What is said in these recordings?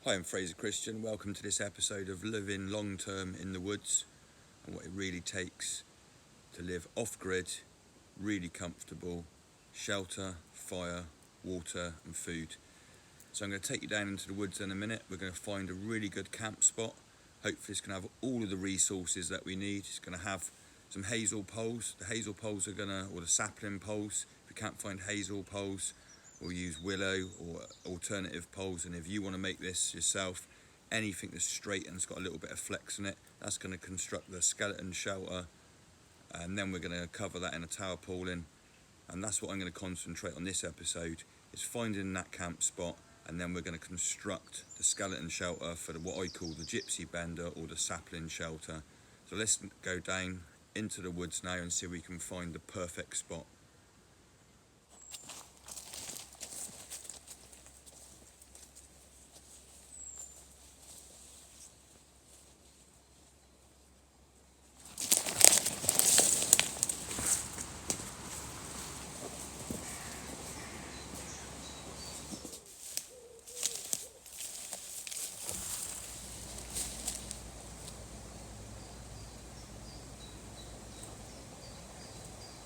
Hi, I'm Fraser Christian. Welcome to this episode of living long term in the woods and what it really takes to live off-grid, really comfortable, shelter, fire, water and food. So I'm going to take you down into the woods in a minute. We're going to find a really good camp spot. Hopefully it's going to have all of the resources that we need. It's going to have some hazel poles. The hazel poles are going to, or the sapling poles. If we can't find hazel poles, we'll use willow or alternative poles. And if you want to make this yourself, anything that's straight and it's got a little bit of flex in it, that's going to construct the skeleton shelter. And then we're going to cover that in a tarpaulin. And that's what I'm going to concentrate on this episode, is finding that camp spot. And then we're going to construct the skeleton shelter for what I call the gypsy bender or the sapling shelter. So let's go down into the woods now and see if we can find the perfect spot.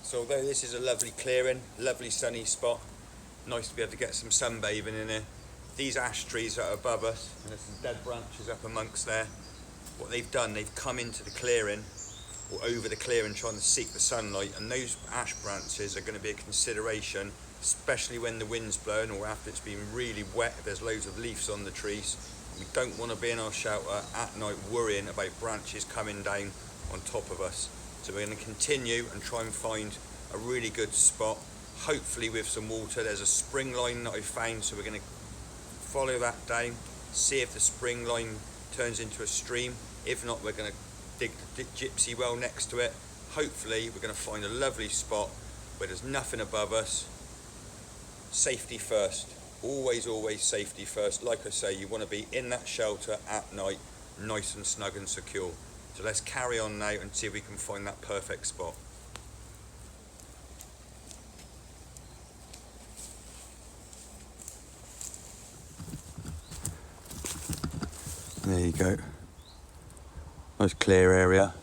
So although this is a lovely clearing, lovely sunny spot, nice to be able to get some sunbathing in here. These ash trees that are above us, and there's some dead branches up amongst there. What they've done, they've come into the clearing, or over the clearing, trying to seek the sunlight, and those ash branches are going to be a consideration, especially when the wind's blowing or after it's been really wet, if there's loads of leaves on the trees. We don't want to be in our shelter at night worrying about branches coming down on top of us. So we're going to continue and try and find a really good spot, hopefully with some water. There's a spring line that I found, so we're going to follow that down, see if the spring line turns into a stream. If not, we're going to dig the gypsy well next to it. Hopefully we're going to find a lovely spot where there's nothing above us. Safety first, always safety first. Like I say, you want to be in that shelter at night, nice and snug and secure. So let's carry on now and see if we can find that perfect spot. There you go. Nice clear area.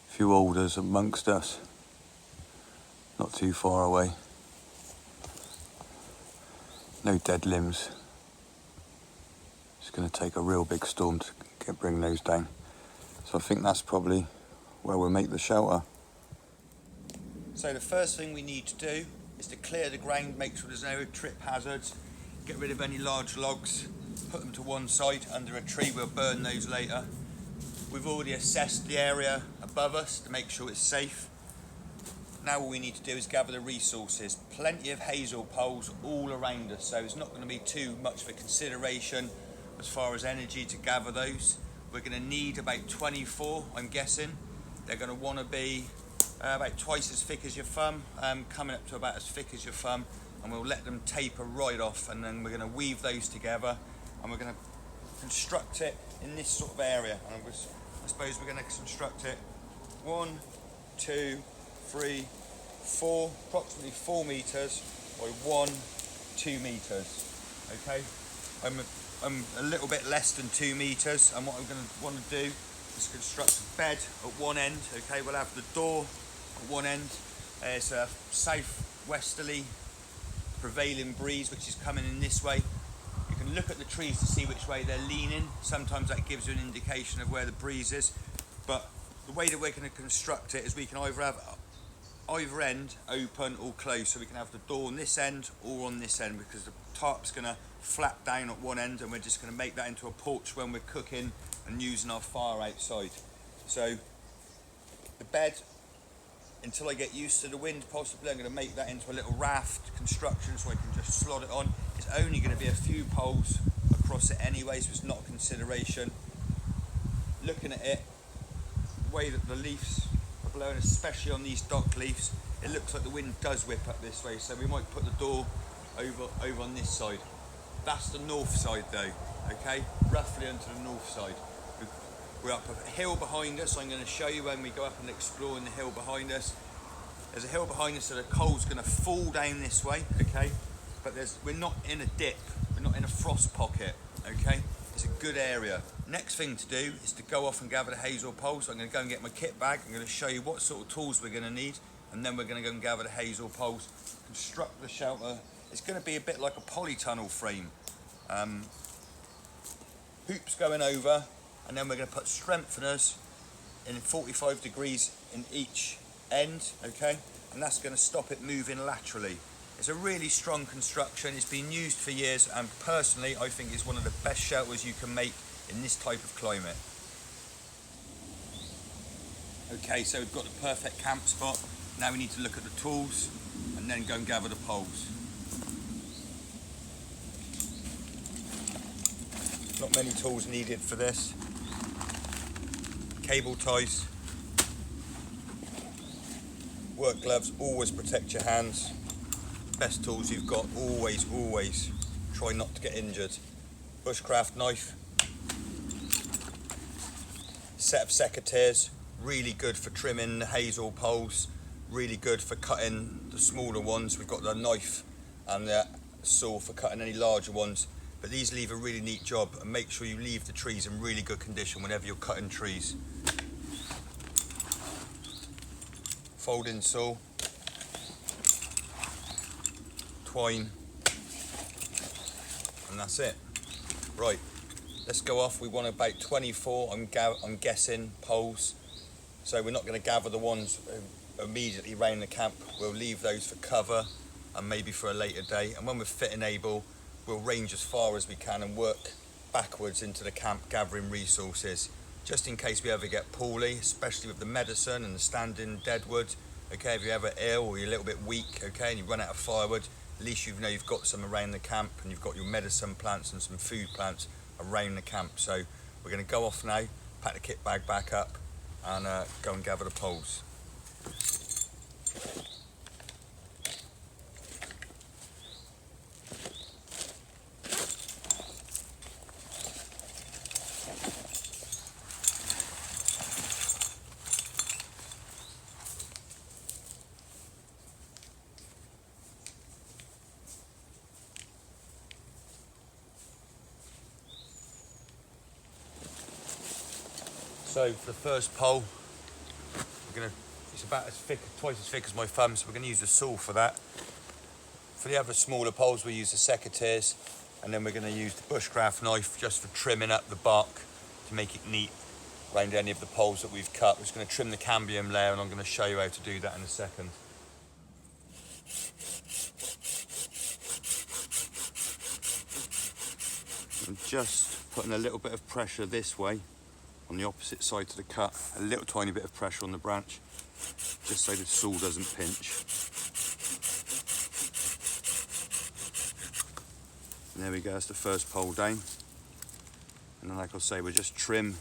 A few alders amongst us. Not too far away. No dead limbs. It's going to take a real big storm to bring those down. So I think that's probably where we'll make the shelter. So the first thing we need to do is to clear the ground, make sure there's no trip hazards, get rid of any large logs, put them to one side under a tree. We'll burn those later. We've already assessed the area above us to make sure it's safe. Now all we need to do is gather the resources. Plenty of hazel poles all around us, so it's not going to be too much of a consideration as far as energy to gather those. We're going to need about 24, I'm guessing. They're going to want to be about twice as thick as your thumb, coming up to about as thick as your thumb, and we'll let them taper right off, and then we're going to weave those together and we're going to construct it in this sort of area. And I suppose we're going to construct it 1, 2, 3, 4, approximately 4 meters by 1, 2 meters. Okay, I'm a little bit less than 2 meters, and what I'm going to want to do is construct a bed at one end. Okay, we'll have the door at one end. There's a southwesterly prevailing breeze which is coming in this way. You can look at the trees to see which way they're leaning. Sometimes that gives you an indication of where the breeze is, but the way that we're going to construct it is we can either have either end open or closed, so we can have the door on this end or on this end, because the tarp's going to flap down at one end and we're just going to make that into a porch when we're cooking and using our fire outside. So the bed, until I get used to the wind possibly, I'm going to make that into a little raft construction so I can just slot it on. It's only going to be a few poles across it anyway, so it's not a consideration. Looking at it, the way that the leaves are blowing, especially on these dock leaves, it looks like the wind does whip up this way, so we might put the door over on this side. That's the north side though, okay? Roughly onto the north side. We're up a hill behind us. I'm going to show you when we go up and explore in the hill behind us. There's a hill behind us, so the coal's going to fall down this way, okay? but we're not in a dip, we're not in a frost pocket, okay? It's a good area. Next thing to do is to go off and gather the hazel poles. So I'm going to go and get my kit bag. I'm going to show you what sort of tools we're going to need, and then we're going to go and gather the hazel poles, construct the shelter. It's going to be a bit like a polytunnel frame. Hoops going over, and then we're going to put strengtheners in 45 degrees in each end, okay? And that's going to stop it moving laterally. It's a really strong construction. It's been used for years, and personally I think it's one of the best shelters you can make in this type of climate. Okay, so we've got the perfect camp spot. Now we need to look at the tools and then go and gather the poles. Not many tools needed for this. Cable ties, work gloves, always protect your hands. Best tools you've got, always try not to get injured. Bushcraft knife, set of secateurs, really good for trimming the hazel poles, really good for cutting the smaller ones. We've got the knife and the saw for cutting any larger ones, but these leave a really neat job, and make sure you leave the trees in really good condition whenever you're cutting trees. Folding saw, twine, and that's it. Right, let's go off. We want about 24, I'm guessing, poles. So we're not going to gather the ones immediately around the camp. We'll leave those for cover and maybe for a later day. And when we're fit and able, we'll range as far as we can and work backwards into the camp gathering resources, just in case we ever get poorly, especially with the medicine and the standing deadwood. Okay, if you're ever ill or you're a little bit weak, okay, and you run out of firewood, at least you know you've got some around the camp, and you've got your medicine plants and some food plants around the camp. So we're going to go off now, pack the kit bag back up, and go and gather the poles. So for the first pole, it's about twice as thick as my thumb, so we're going to use the saw for that. For the other smaller poles, we'll use the secateurs, and then we're going to use the bushcraft knife just for trimming up the bark to make it neat around any of the poles that we've cut. We're just going to trim the cambium layer, and I'm going to show you how to do that in a second. I'm just putting a little bit of pressure this way on the opposite side to the cut, a little tiny bit of pressure on the branch, just so the saw doesn't pinch. And there we go, that's the first pole down. And then, like I say, we'll just trim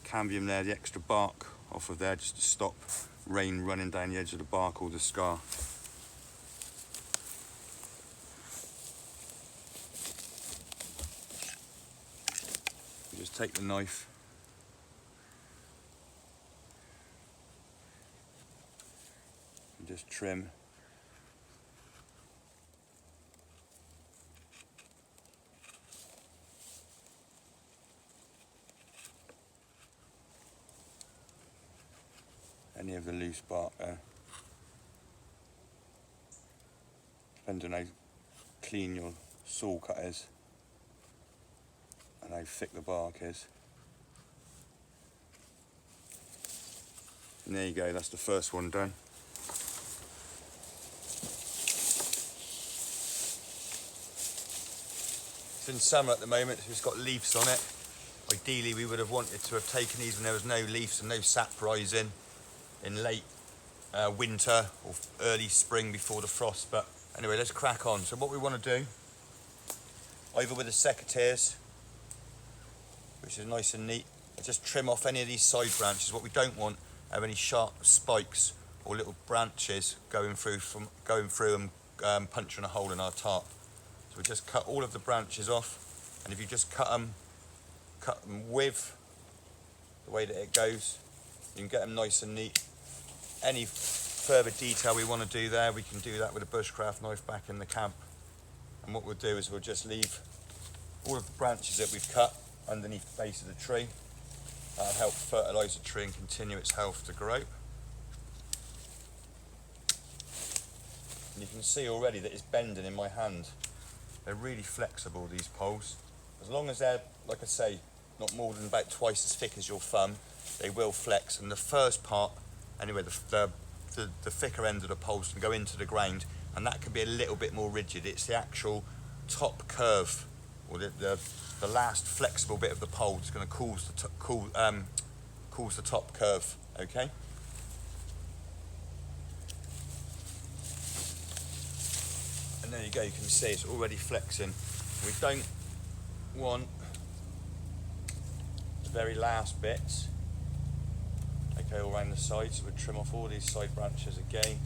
cambium there, the extra bark off of there, just to stop rain running down the edge of the bark or the scar. We just take the knife, and just trim. Any of the loose bark there. Depending on how clean your saw cut is and how thick the bark is. And there you go, that's the first one done. It's in summer at the moment, so it's got leaves on it. Ideally we would have wanted to have taken these when there was no leaves and no sap rising in late winter or early spring before the frost. But anyway, let's crack on. So what we want to do, over with the secateurs, which is nice and neat, just trim off any of these side branches. What we don't want are any sharp spikes or little branches going through and puncturing a hole in our tarp. So we just cut all of the branches off, and if you just cut them with the way that it goes, you can get them nice and neat. Any further detail we want to do there, we can do that with a bushcraft knife back in the camp. And what we'll do is we'll just leave all of the branches that we've cut underneath the base of the tree. That'll help fertilise the tree and continue its health to grow. And you can see already that it's bending in my hand. They're really flexible, these poles. As long as they're, like I say, not more than about twice as thick as your thumb, they will flex. And the first part, anyway, the thicker end of the poles can go into the ground, and that can be a little bit more rigid. It's the actual top curve, or the last flexible bit of the pole that's going to cause the top curve, okay? And there you go, you can see it's already flexing. We don't want the very last bits, okay, all around the sides, so we'll trim off all these side branches again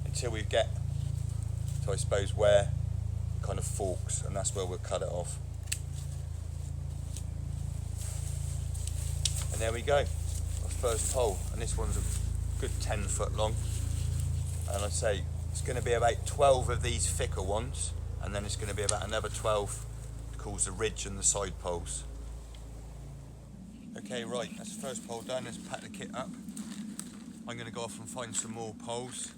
until we get to, I suppose, where it kind of forks, and that's where we'll cut it off. And there we go, our first pole, and this one's a good 10 foot long, and I say it's going to be about 12 of these thicker ones, and then it's going to be about another 12 to cause the ridge and the side poles. Okay, right, that's the first pole done. Let's pack the kit up. I'm going to go off and find some more poles.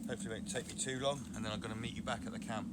Hopefully it won't take me too long, and then I'm going to meet you back at the camp.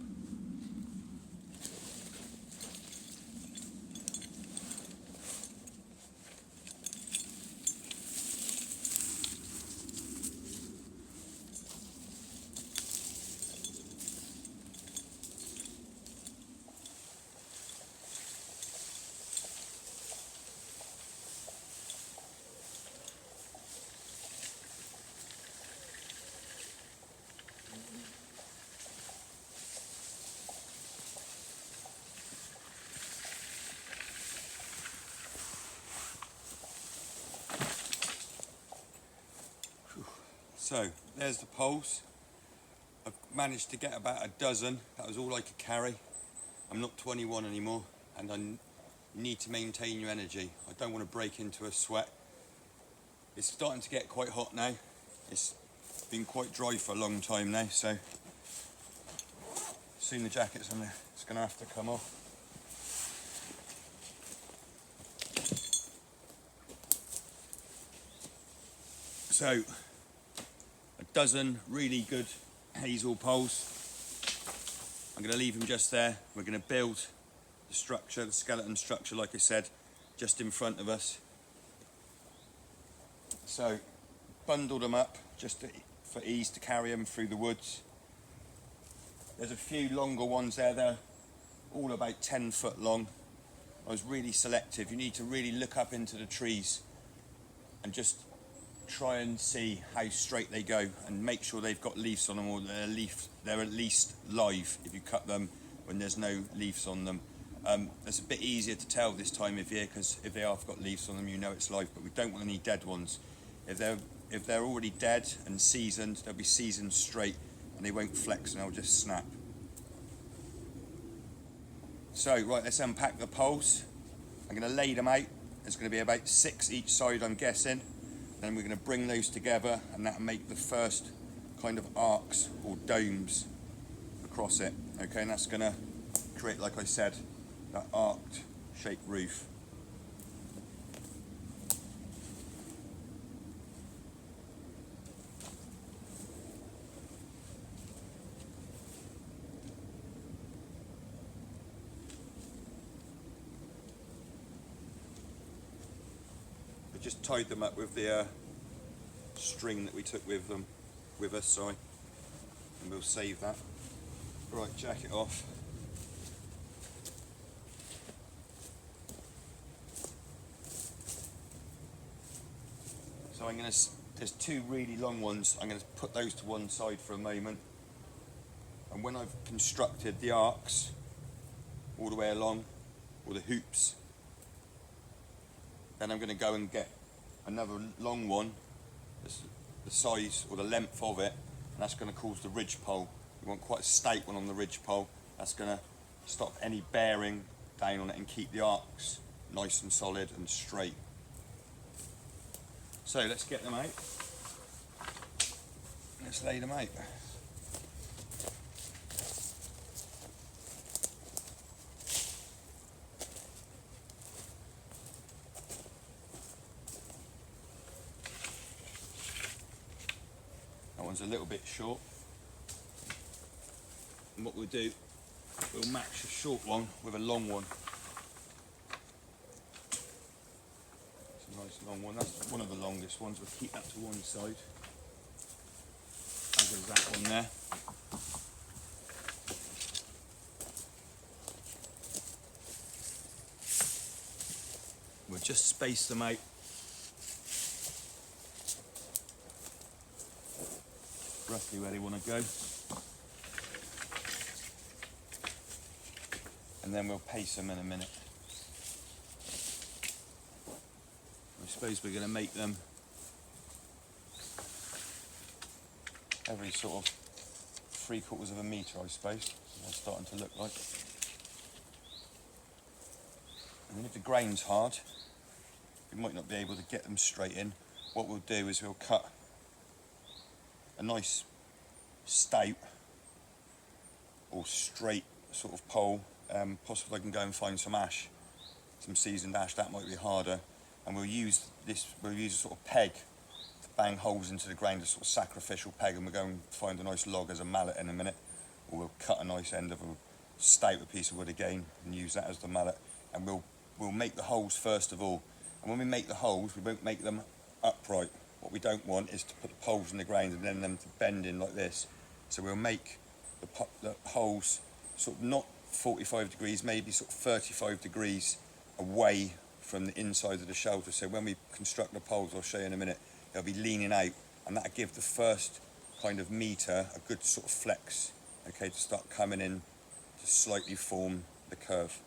So there's the poles. I've managed to get about a dozen. That was all I could carry. I'm not 21 anymore, and I need to maintain your energy. I don't want to break into a sweat. It's starting to get quite hot now. It's been quite dry for a long time now, so soon the jacket's on there. It's going to have to come off. So, a dozen really good Hazel poles. I'm going to leave them just there. We're going to build the structure, the skeleton structure, like I said, just in front of us. So, bundle them up just for ease to carry them through the woods. There's a few longer ones there. They're all about 10 foot long. I was really selective. You need to really look up into the trees and just try and see how straight they go, and make sure they've got leaves on them, or they're at least live if you cut them when there's no leaves on them. It's a bit easier to tell this time of year, because if they have got leaves on them, you know it's live, but we don't want any dead ones. If they're already dead and seasoned, they'll be seasoned straight and they won't flex and they'll just snap. So right, let's unpack the poles. I'm going to lay them out. There's going to be about 6 each side, I'm guessing. Then we're going to bring those together, and that'll make the first kind of arcs or domes across it. Okay, and that's going to create, like I said, that arced shaped roof. We just tied them up with the string that we took with us, and we'll save that. Right, jacket off. So there's 2 really long ones. I'm going to put those to one side for a moment. And when I've constructed the arcs all the way along, or the hoops, then I'm going to go and get another long one, the size or the length of it, and that's going to cause the ridgepole. You want quite a stout one on the ridgepole. That's going to stop any bearing down on it and keep the arcs nice and solid and straight. So let's get them out. Let's lay them out. one's a little bit short. And what we'll do, we'll match a short one with a long one. It's a nice long one. That's one of the longest ones. We'll keep that to one side. As is that one there. We'll just space them out. Roughly where they want to go. And then we'll pace them in a minute. I suppose we're going to make them every sort of 3/4 of a metre, I suppose. They're starting to look like. And if the grain's hard, we might not be able to get them straight in. What we'll do is we'll cut a nice stout or straight sort of pole. Possibly I can go and find some ash, some seasoned ash. That might be harder. And we'll use a sort of peg to bang holes into the ground, a sort of sacrificial peg, and we'll go and find a nice log as a mallet in a minute. Or we'll cut a nice end of a stout, a piece of wood again, and use that as the mallet. And we'll make the holes first of all. And when we make the holes, we won't make them upright. What we don't want is to put the poles in the ground and then them to bend in like this. So we'll make the holes sort of not 45 degrees, maybe sort of 35 degrees away from the inside of the shelter. So when we construct the poles, I'll show you in a minute, they'll be leaning out, and that'll give the first kind of metre a good sort of flex, okay, to start coming in to slightly form the curve.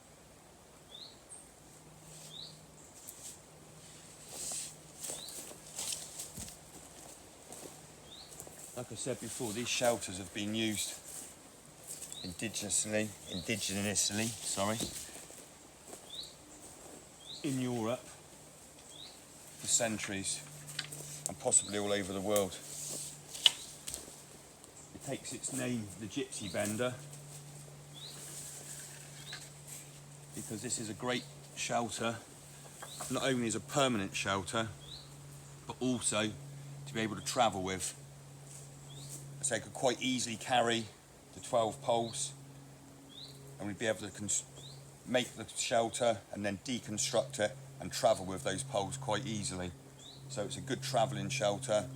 Like I said before, these shelters have been used indigenously, in Europe for centuries, and possibly all over the world. It takes its name, the gypsy bender, because this is a great shelter, not only as a permanent shelter, but also to be able to travel with. So it could quite easily carry the 12 poles, and we'd be able to make the shelter and then deconstruct it and travel with those poles quite easily. So it's a good travelling shelter,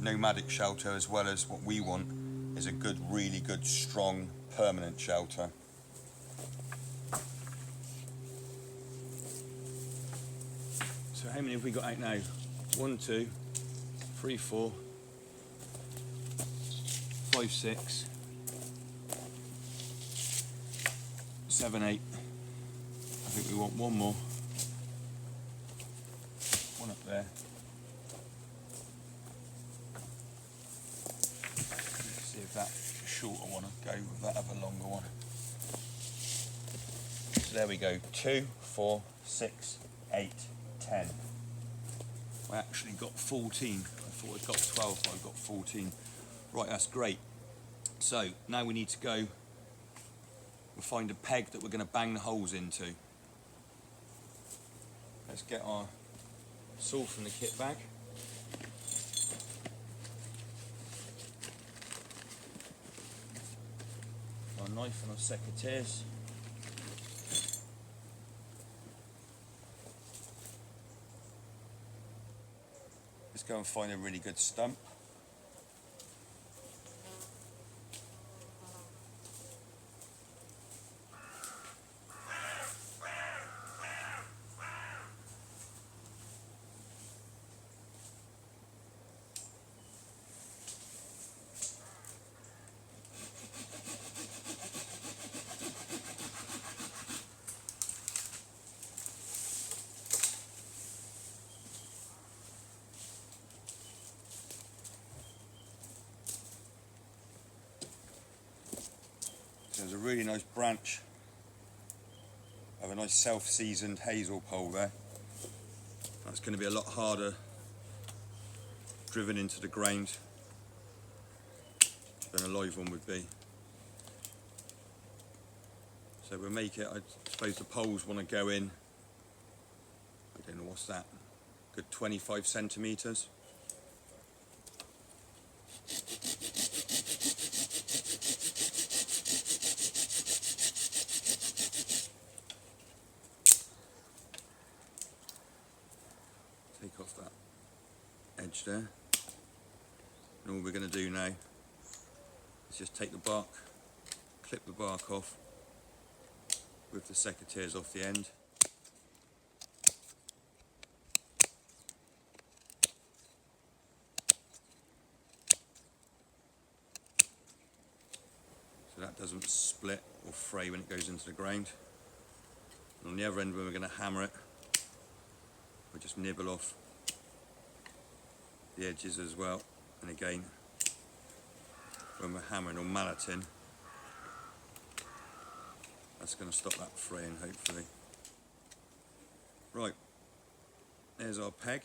nomadic shelter, as well as what we want is a good, really good, strong, permanent shelter. So how many have we got out now? 1, 2, 3, 4, 5, 6, 7, 8. I think we want one more. One up there. Let's see if that shorter one will go with that other longer one. So there we go. 2, 4, 6, 8, 10. I actually got 14. I thought I'd got 12, but I got 14. Right, that's great. So now we need to go, we'll find a peg that we're going to bang the holes into. Let's get our saw from the kit bag. Our knife and our secateurs. Let's go and find a really good stump. There's a really nice branch of a nice self-seasoned hazel pole there. That's going to be a lot harder driven into the ground than a live one would be. So we'll make it, I suppose the poles want to go in, I don't know what's that, good 25 centimetres. all we're going to do now is just take the bark, clip the bark off with the secateurs off the end. So that doesn't split or fray when it goes into the ground. And on the other end, when we're going to hammer it, we'll just nibble off the edges as well. And again, when we're hammering or malleting, that's going to stop that fraying, hopefully. Right, there's our peg.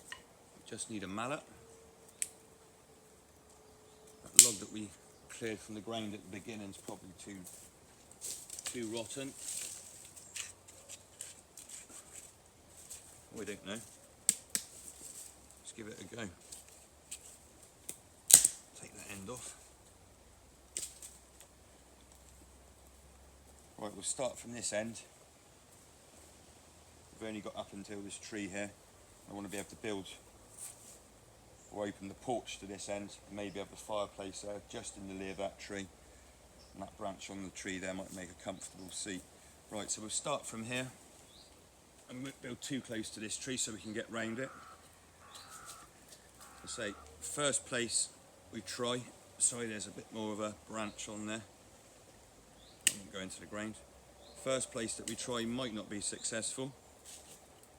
We just need a mallet. That log that we cleared from the ground at the beginning is probably too rotten. We don't know. Let's give it a go. Take that end off. Right, we'll start from this end. We've only got up until this tree here. I want to be able to build or open the porch to this end, and maybe have the fireplace there just in the lee of that tree. And that branch on the tree there might make a comfortable seat. Right, so we'll start from here and we won't build too close to this tree so we can get round it. So say, first place we try, sorry there's a bit more of a branch on there, I won't go into the ground. First place that we try might not be successful,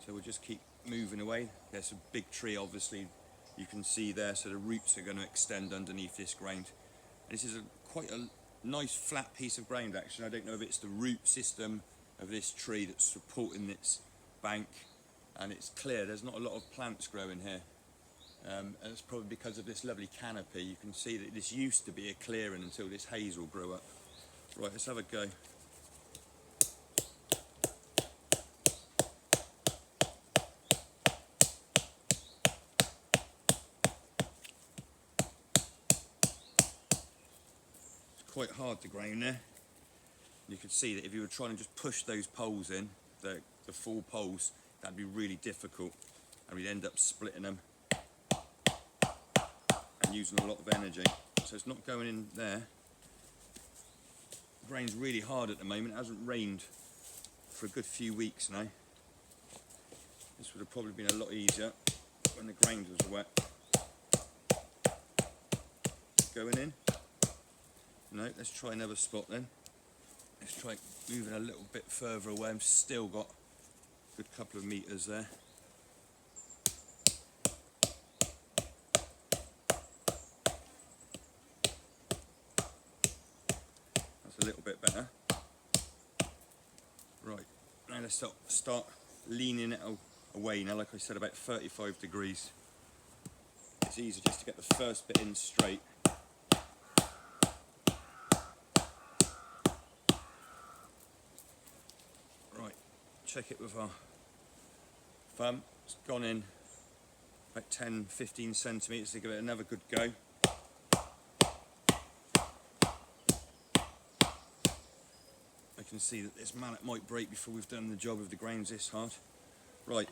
so we'll just keep moving away. There's a big tree obviously, you can see there, so the roots are going to extend underneath this ground. And this is quite a nice flat piece of ground actually. I don't know if it's the root system of this tree that's supporting this bank, and it's clear, there's not a lot of plants growing here. And it's probably because of this lovely canopy. You can see that this used to be a clearing until this hazel grew up. Right, let's have a go. It's quite hard to ground there. You can see that if you were trying to just push those poles in, the full poles, that'd be really difficult, and we'd end up splitting them and using a lot of energy. So it's not going in there. It rains really hard at the moment. It hasn't rained for a good few weeks now. This would have probably been a lot easier when the ground was wet. Going in. No, let's try another spot then. Let's try moving a little bit further away. I've still got a good couple of meters there. That's a little bit better. Right, now let's start leaning it away now, like I said, about 35 degrees. It's easy just to get the first bit in straight. Check it with our thumb. It's gone in about 10-15 centimetres to give it another good go. I can see that this mallet might break before we've done the job of the grounds this hard. Right,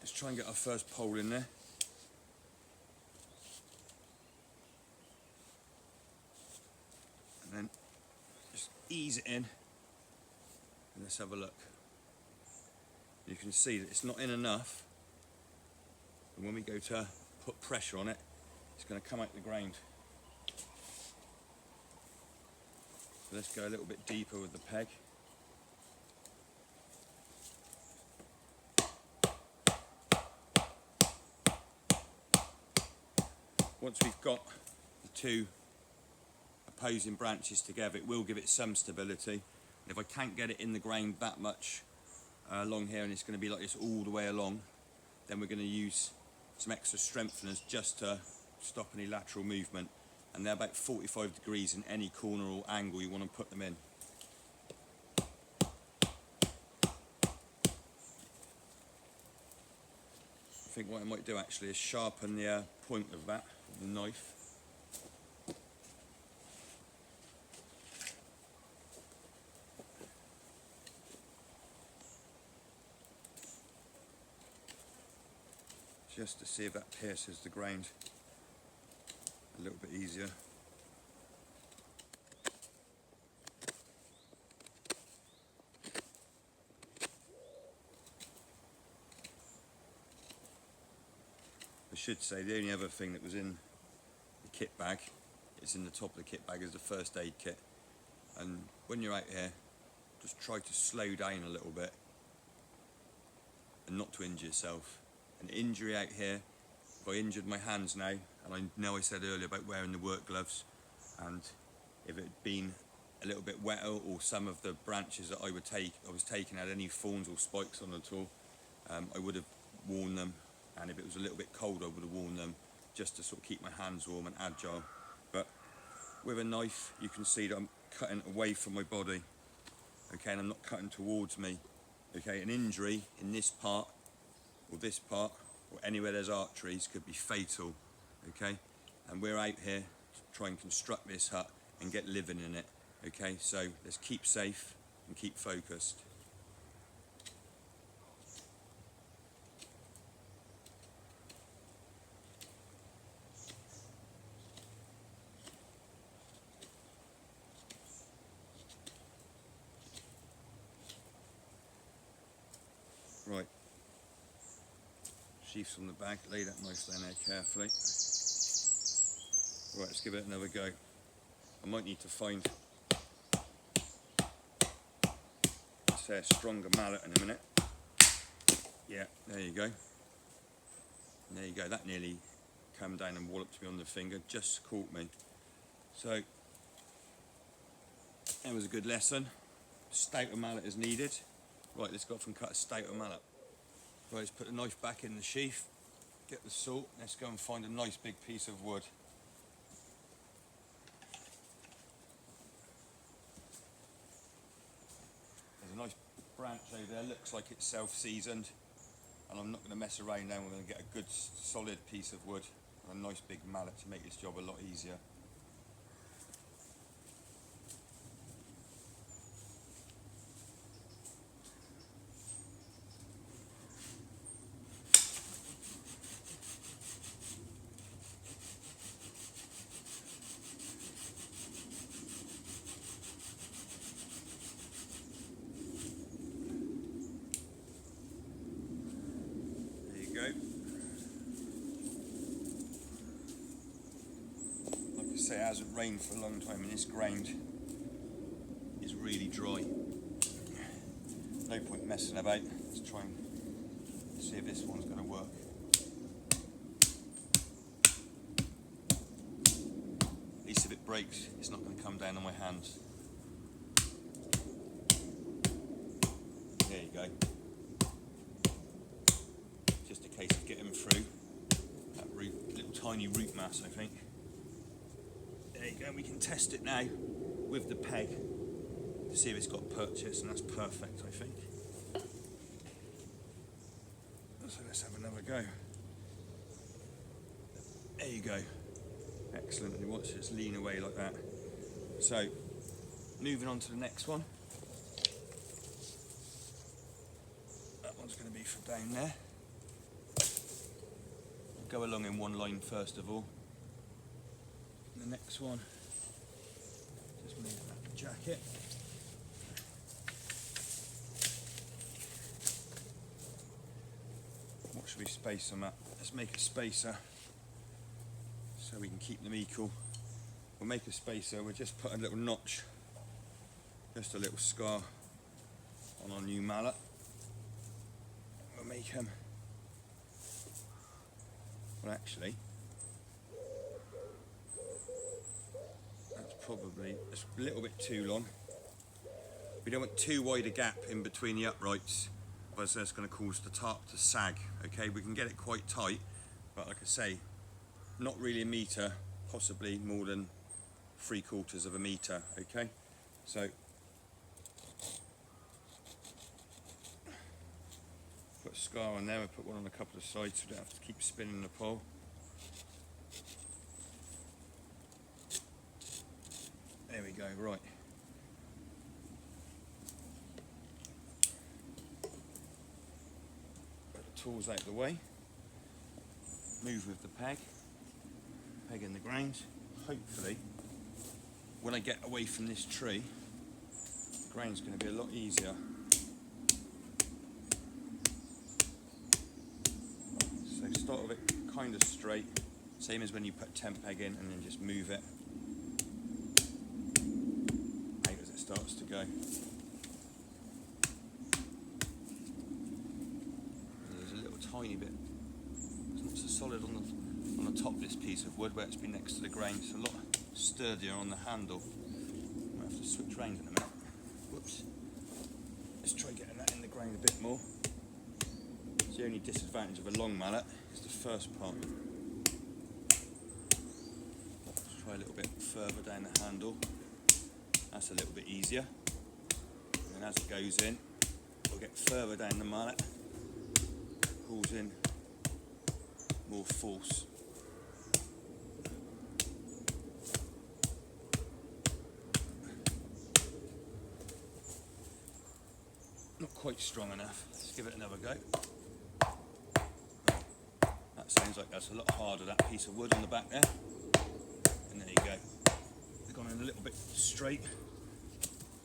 let's try and get our first pole in there. And then just ease it in and let's have a look. You can see that it's not in enough, and when we go to put pressure on it, it's going to come out the ground. So let's go a little bit deeper with the peg. Once we've got the two opposing branches together, it will give it some stability. And if I can't get it in the ground that much along here, and it's going to be like this all the way along, then we're going to use some extra strengtheners just to stop any lateral movement, and they're about 45 degrees in any corner or angle you want to put them in. I think what I might do actually is sharpen the point of that with the knife. Just to see if that pierces the ground. a little bit easier. I should say the only other thing that was in the kit bag, it's in the top of the kit bag, is the first aid kit. And when you're out here, just try to slow down a little bit and not to injure yourself. An injury out here, if I injured my hands now, and I know I said earlier about wearing the work gloves, and if it had been a little bit wetter, or some of the branches that I was taking had any thorns or spikes on at all, I would have worn them. And if it was a little bit cold, I would have worn them just to sort of keep my hands warm and agile. But with a knife, you can see that I'm cutting away from my body, okay, and I'm not cutting towards me, okay. An injury in this part, or anywhere there's arteries, could be fatal, okay. And we're out here to try and construct this hut and get living in it, okay. So let's keep safe and keep focused. Right, sheaths on the bag, lay that knife down there carefully. Right, let's give it another go. I might need to find, let's say, a stronger mallet in a minute. Yeah, there you go. There you go, that nearly came down and walloped me on the finger, just caught me. So, that was a good lesson. Stouter mallet is needed. Right, let's go off and cut a stouter mallet. Right, let's put the knife back in the sheath, get the salt, let's go and find a nice big piece of wood. There's a nice branch over there, looks like it's self-seasoned, and I'm not going to mess around now. We're going to get a good solid piece of wood and a nice big mallet to make this job a lot easier. Like I say, it hasn't rained for a long time and this ground is really dry. No point messing about. Let's try and see if this one's going to work. At least if it breaks, it's not going to come down on my hands. There you go. Just a case of getting through that little tiny root mass, I think. There you go, we can test it now with the peg to see if it's got purchase, and that's perfect, I think. So let's have another go. There you go. Excellent, and watch it just lean away like that. So, moving on to the next one. That one's going to be from down there. Go along in one line first of all. The next one, just move that jacket. What should we space them at? Let's make a spacer so we can keep them equal. We'll make a spacer, we'll just put a little notch, just a little scar on our new mallet. We'll make them, well actually, probably it's a little bit too long. We don't want too wide a gap in between the uprights, otherwise that's going to cause the top to sag. Okay, we can get it quite tight, but like I say, not really a metre, possibly more than 3/4 of a metre. Okay, so put a scar on there, we'll put one on a couple of sides so we don't have to keep spinning the pole. There we go, right. Put the tools out of the way. Move with the peg. peg in the ground. Hopefully, when I get away from this tree, the ground's going to be a lot easier. So start with it kind of straight, same as when you put tent peg in, and then just move it out as it starts to go. Tiny bit. It's not so solid on the top of this piece of wood where it's been next to the grain. It's a lot sturdier on the handle. I might have to switch round in a minute. Whoops. Let's try getting that in the grain a bit more. It's the only disadvantage of a long mallet is the first part. Let's try a little bit further down the handle. That's a little bit easier. And as it goes in, we'll get further down the mallet. Pulls in more force. Not quite strong enough. Let's give it another go. That sounds like that's a lot harder, that piece of wood on the back there. And there you go. They've gone in a little bit straight.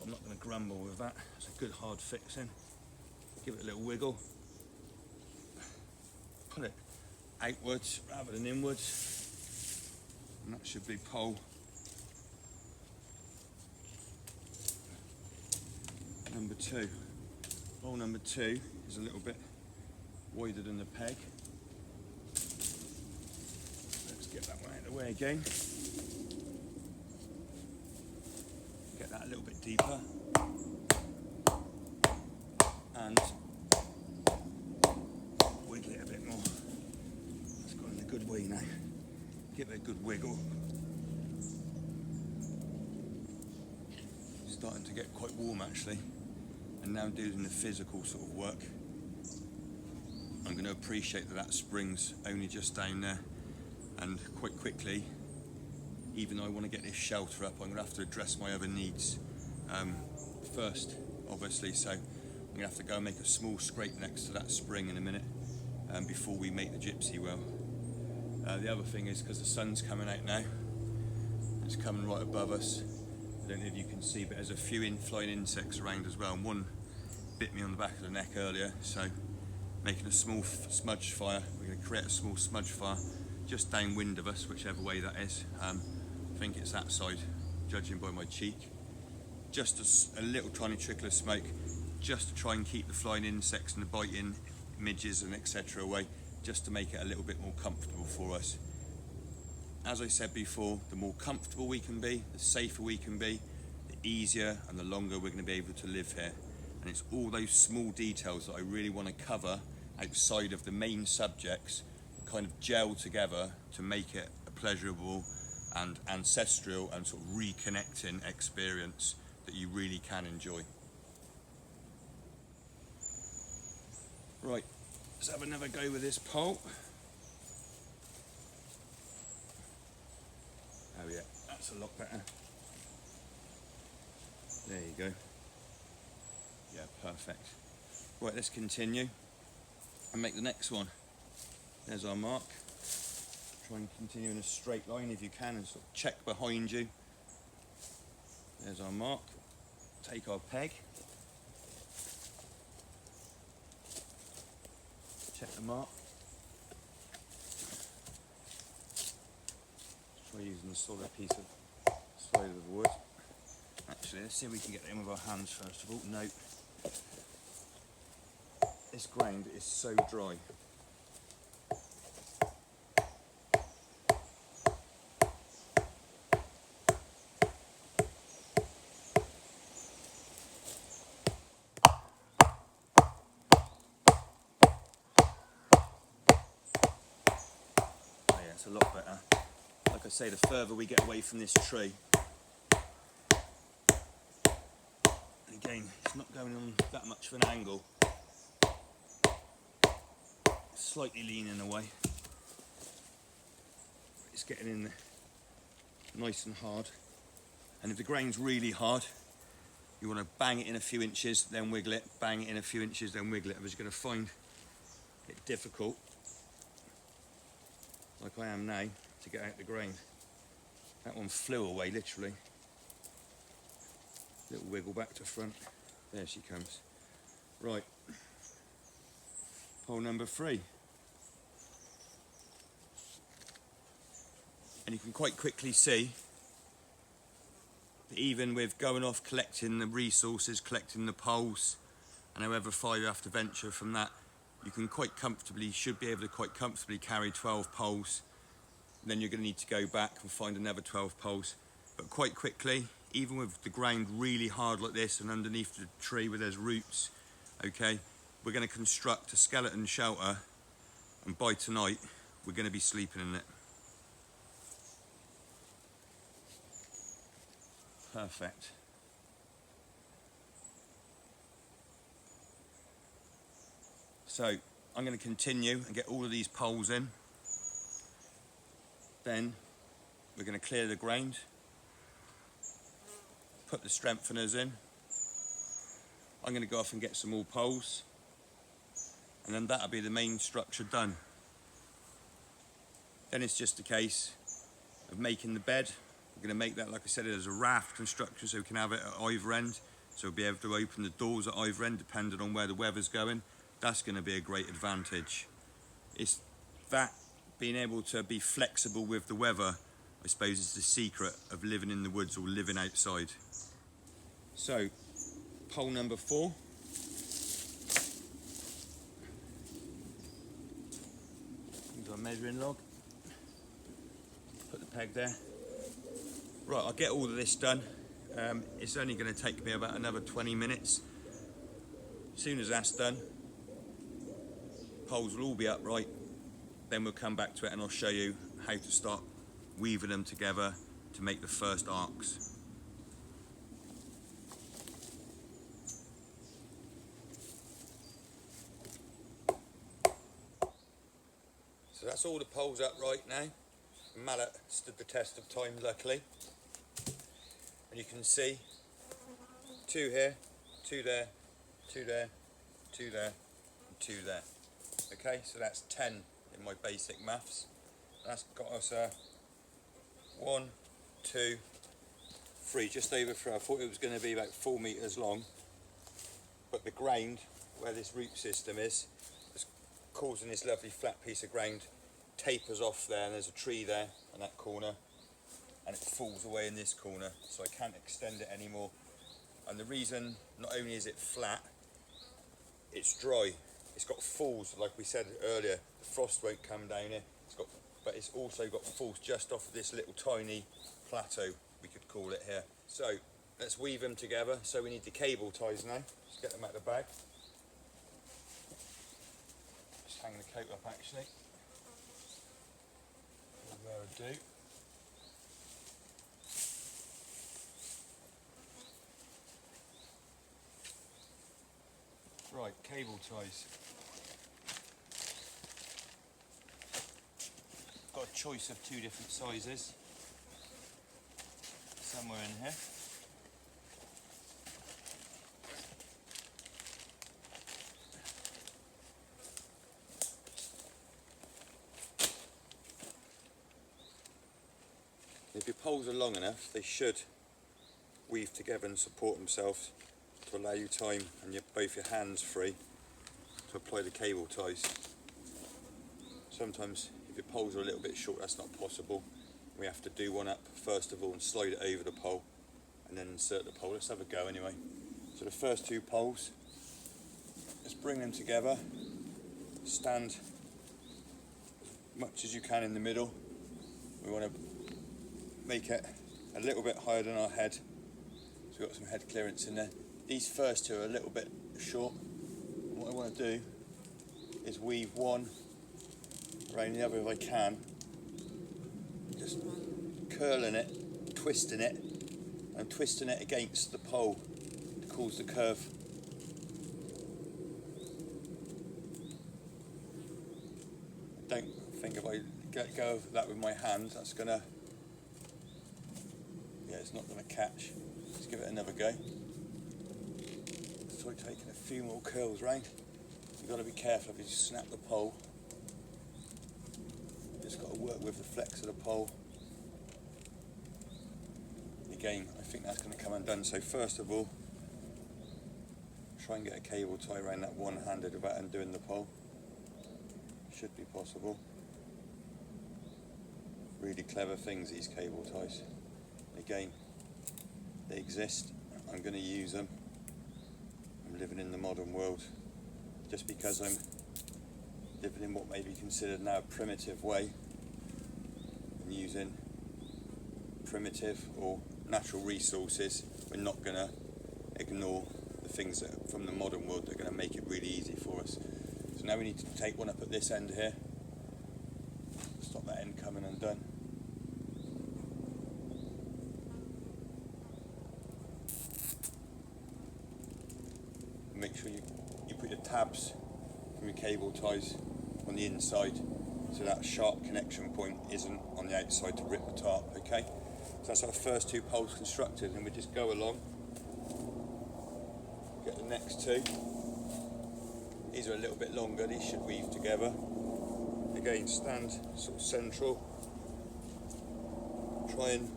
I'm not going to grumble with that. It's a good hard fixing. Give it a little wiggle. Put it outwards rather than inwards, and that should be pole number 2. Pole number 2 is a little bit wider than the peg. Let's get that one out of the way again. Get that a little bit deeper, and wiggle it a bit more. It's gone in a good way now. Give it a good wiggle. Starting to get quite warm actually, and now doing the physical sort of work. I'm going to appreciate that spring's only just down there, and quite quickly, even though I want to get this shelter up, I'm going to have to address my other needs first, obviously. So I'm going to have to go and make a small scrape next to that spring in a minute. Before we make the gypsy well. The other thing is, because the sun's coming out now, it's coming right above us. I don't know if you can see, but there's a few flying insects around as well, and one bit me on the back of the neck earlier. So making a small smudge fire. We're going to create a small smudge fire just downwind of us, whichever way that is. I think it's that side, judging by my cheek. Just a little tiny trickle of smoke, just to try and keep the flying insects and the biting midges and etc. away, just to make it a little bit more comfortable for us. As I said before, the more comfortable we can be, the safer we can be, the easier and the longer we're going to be able to live here. And it's all those small details that I really want to cover outside of the main subjects, kind of gel together to make it a pleasurable and ancestral and sort of reconnecting experience that you really can enjoy. Right, let's have another go with this pole. Oh yeah, that's a lot better. There you go. Yeah, perfect. Right, let's continue and make the next one. There's our mark. Try and continue in a straight line if you can, and sort of check behind you. There's our mark. Take our peg. Check the mark. Try using the solid piece of side of the wood. Actually, let's see if we can get it in with our hands first of all. No. This ground is so dry. A lot better. Like I say, the further we get away from this tree, and again, it's not going on that much of an angle, it's slightly leaning away, it's getting in nice and hard. And if the grain's really hard, you want to bang it in a few inches, then wiggle it, bang it in a few inches, then wiggle it. If you're going to find it difficult, like I am now, to get out the grain. That one flew away, literally. Little wiggle back to front. There she comes. Right, pole number 3. And you can quite quickly see that even with going off collecting the resources, collecting the poles, and however far you have to venture from that, you can should be able to quite comfortably carry 12 poles. And then you're going to need to go back and find another 12 poles. But quite quickly, even with the ground really hard like this and underneath the tree where there's roots, okay, we're going to construct a skeleton shelter, and by tonight we're going to be sleeping in it. Perfect. So I'm going to continue and get all of these poles in. Then we're going to clear the ground, put the strengtheners in. I'm going to go off and get some more poles, and then that'll be the main structure done. Then it's just a case of making the bed. We're going to make that, like I said, as a raft construction, so we can have it at either end. So we'll be able to open the doors at either end depending on where the weather's going. That's going to be a great advantage. It's that being able to be flexible with the weather, I suppose, is the secret of living in the woods or living outside. So, pole number 4. Use our measuring log. Put the peg there. Right, I'll get all of this done. It's only going to take me about another 20 minutes. As soon as that's done, poles will all be upright. Then we'll come back to it and I'll show you how to start weaving them together to make the first arcs. So that's all the poles upright now. The mallet stood the test of time, luckily. And you can see 2 here, 2 there, 2 there, 2 there, and 2 there. Okay, so that's 10 in my basic maths. That's got us 1, 2, 3, just over 3. I thought it was going to be about 4 meters long, but the ground where this root system is causing this lovely flat piece of ground tapers off there, and there's a tree there in that corner, and it falls away in this corner, so I can't extend it anymore. And the reason, not only is it flat, it's dry. It's got falls, like we said earlier. The frost won't come down here. But it's also got falls just off of this little tiny plateau, we could call it here. So let's weave them together. So we need the cable ties now. Let's get them out of the bag. Just hang the coat up actually. There I do. Right, cable ties. Got a choice of 2 different sizes. Somewhere in here. If your poles are long enough, they should weave together and support themselves to allow you time and both your hands free to apply the cable ties. Sometimes if your poles are a little bit short, that's not possible. We have to do one up first of all and slide it over the pole and then insert the pole. Let's have a go anyway. So the first 2 poles, let's bring them together, stand as much as you can in the middle. We want to make it a little bit higher than our head, so we've got some head clearance in there. These first 2 are a little bit short. And what I want to do is weave one around the other if I can, just curling it, twisting it, and twisting it against the pole to cause the curve. I don't think if I go over that with my hand, that's gonna, yeah, it's not gonna catch. Let's give it another go. It's like taking a few more curls round. You've got to be careful if you snap the pole. just got to work with the flex of the pole. Again, I think that's going to come undone. So first of all, try and get a cable tie around that one-handed without undoing the pole. Should be possible. Really clever things, these cable ties. Again, they exist. I'm going to use them. I'm living in the modern world. Just because I'm living in what may be considered now a primitive way, and using primitive or natural resources, we're not going to ignore the things that from the modern world that are going to make it really easy for us. So now we need to take one up at this end here, stop that end coming undone. Make sure you put your tabs from your cable ties on the inside so that sharp connection point isn't on the outside to rip the tarp, okay? So that's our first two poles constructed, and we just go along, get the next two. These are a little bit longer, these should weave together. Again, stand sort of central. Try and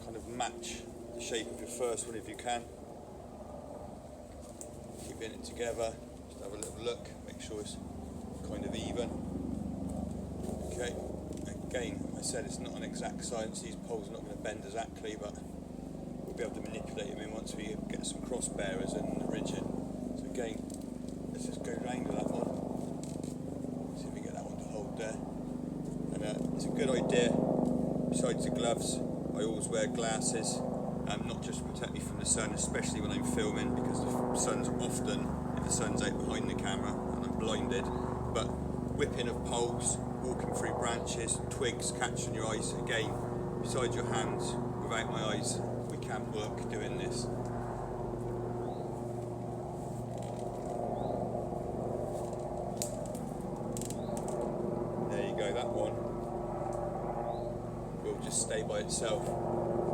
kind of match the shape of your first one if you can. Keeping it together, just have a little look, make sure it's kind of even. Okay, again, I said it's not an exact science, these poles are not going to bend exactly, but we'll be able to manipulate them in once we get some cross bearers and the ridging. So again, let's just go round to that one, see if we get that one to hold there. And it's a good idea, besides the gloves, I always wear glasses, not just to protect me from the sun, especially when I'm filming, because the sun's often, if the sun's out behind the camera and I'm blinded, but whipping of poles, walking through branches, twigs catching your eyes, again, besides your hands, without my eyes, we can't work doing this. There you go, that one will just stay by itself.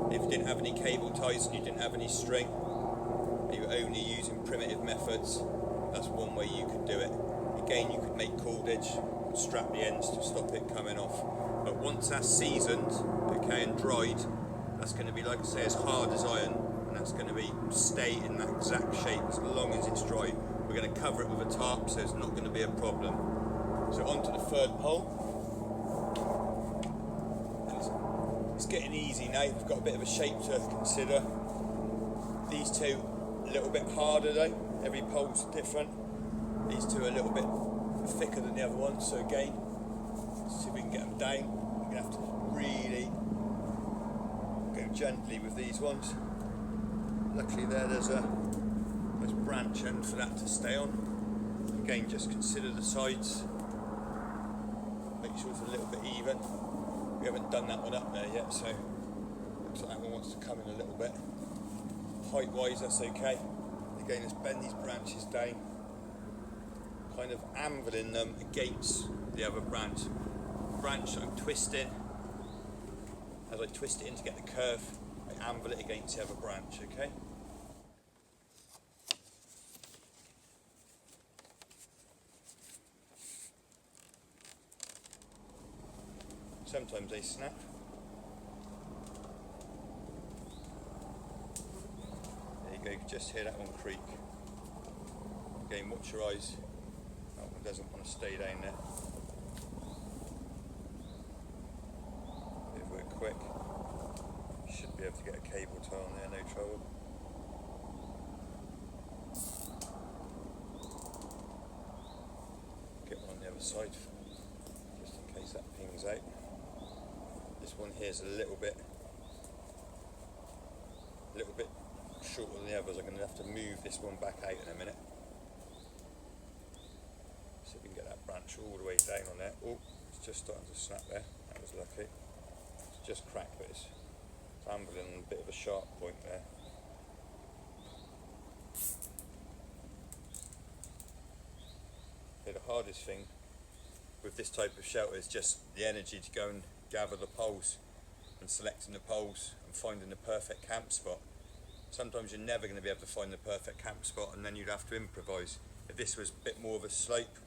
If you didn't have any cable ties and you didn't have any string, and you were only using primitive methods, that's one way you could do it. Again, you could make cordage, strap the ends to stop it coming off. But once that's seasoned, okay, and dried, that's going to be, like I say, as hard as iron, and that's going to be stay in that exact shape as long as it's dry. We're going to cover it with a tarp, so it's not going to be a problem. So on to the third pole. It's getting easy now, we've got a bit of a shape to consider. These two, a little bit harder though, every pole's different. These two are a little bit thicker than the other one, so again, let's see if we can get them down. We're going to have to really go gently with these ones. Luckily there's a nice branch end for that to stay on. Again, just consider the sides, make sure it's a little bit even. We haven't done that one up there yet, so looks like that one wants to come in a little bit. Height wise, that's okay. Again, let's bend these branches down, kind of anviling them against the other branch. Branch I'm twisting, as I twist it in to get the curve, I anvil it against the other branch, okay? Sometimes they snap. There you go, you can just hear that one creak. Again, watch your eyes. That one doesn't want to stay down there. If we're quick, should be able to get a cable tie on there, no trouble. Get one on the other side, just in case that pings out. This one here is a little bit shorter than the others. I'm going to have to move this one back out in a minute. See if we can get that branch all the way down on there. Oh, it's just starting to snap there. That was lucky. It's just cracked, but it's ambling on a bit of a sharp point there. Okay, the hardest thing with this type of shelter is just the energy to go and gather the poles and selecting the poles and finding the perfect camp spot. Sometimes you're never going to be able to find the perfect camp spot, and then you'd have to improvise. If this was a bit more of a slope,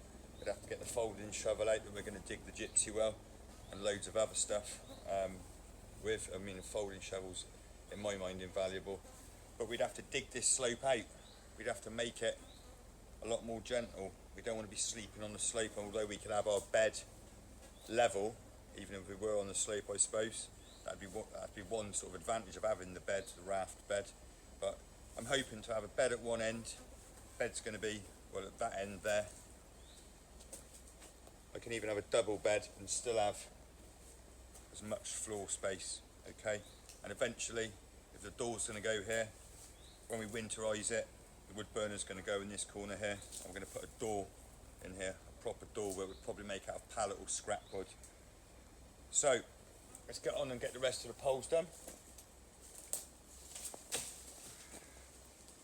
we'd have to get the folding shovel out that we're going to dig the gypsy well and loads of other stuff with. I mean, the folding shovel's in my mind invaluable, but we'd have to dig this slope out. We'd have to make it a lot more gentle. We don't want to be sleeping on the slope, although we could have our bed level, even if we were on the slope, I suppose. That'd be one sort of advantage of having the bed, the raft bed. But I'm hoping to have a bed at one end. Bed's going to be, well, at that end there. I can even have a double bed and still have as much floor space, okay? And eventually, if the door's going to go here, when we winterise it, the wood burner's going to go in this corner here. I'm going to put a door in here, a proper door where we'd probably make out of pallet or scrap wood. So, let's get on and get the rest of the poles done.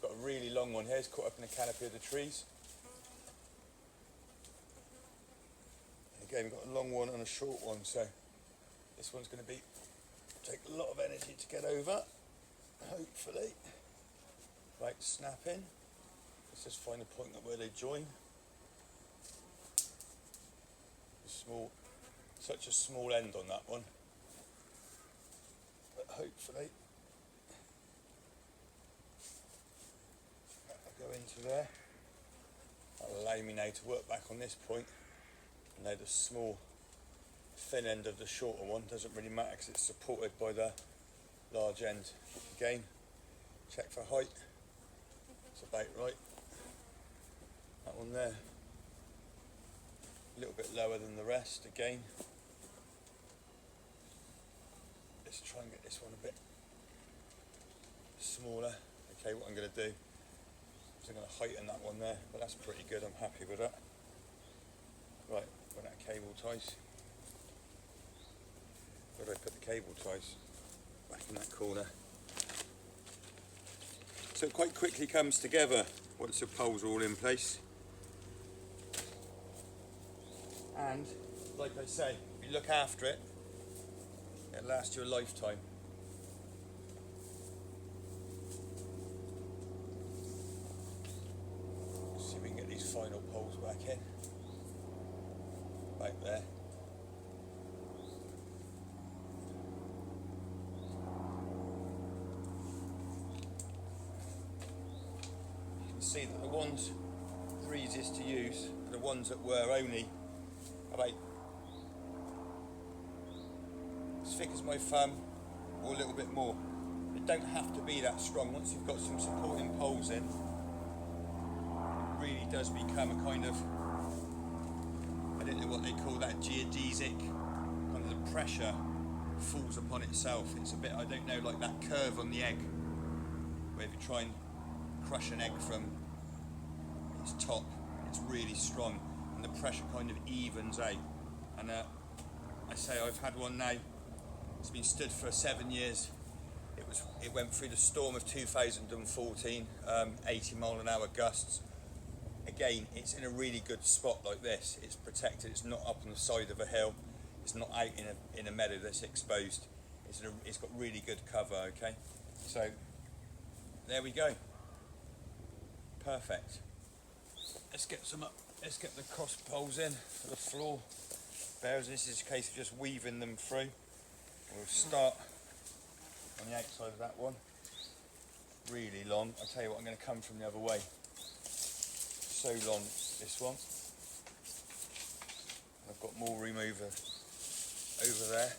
Got a really long one here, it's caught up in the canopy of the trees. And again, we've got a long one and a short one, so this one's going to take a lot of energy to get over, hopefully. Right, snap in. Let's just find a point where they join. Such a small end on that one, but hopefully that'll go into there. That'll allow me now to work back on this point. And now the small thin end of the shorter one doesn't really matter because it's supported by the large end. Again, check for height. It's about right. That one there, a little bit lower than the rest again. Let's try and get this one a bit smaller. Okay, what I'm going to do is I'm going to heighten that one there, but that's pretty good, I'm happy with that. Right, when that cable ties, where do I put the cable ties? Back in that corner. So it quite quickly comes together once the poles are all in place. And, like I say, if you look after it, it'll last you a lifetime. Let's see if we can get these final poles back in. Back there. You can see that the ones that are easiest to use are the ones that were only about as thick as my thumb or a little bit more. They don't have to be that strong. Once you've got some supporting poles in, it really does become a kind of, I don't know what they call that, geodesic, kind of the pressure falls upon itself. It's a bit, I don't know, like that curve on the egg, where if you try and crush an egg from its top, it's really strong and the pressure kind of evens out. And I say I've had one now, it's been stood for 7 years. It went through the storm of 2014, 80-mile-an-hour gusts. Again, it's in a really good spot like this. It's protected. It's not up on the side of a hill. It's not out in a meadow that's exposed. It's got really good cover. Okay, so there we go. Perfect. Let's get some up. Let's get the cross poles in for the floor bearers. This is a case of just weaving them through. We'll start on the outside of that one. Really long. I'll tell you what, I'm going to come from the other way. So long, this one. I've got more room over there.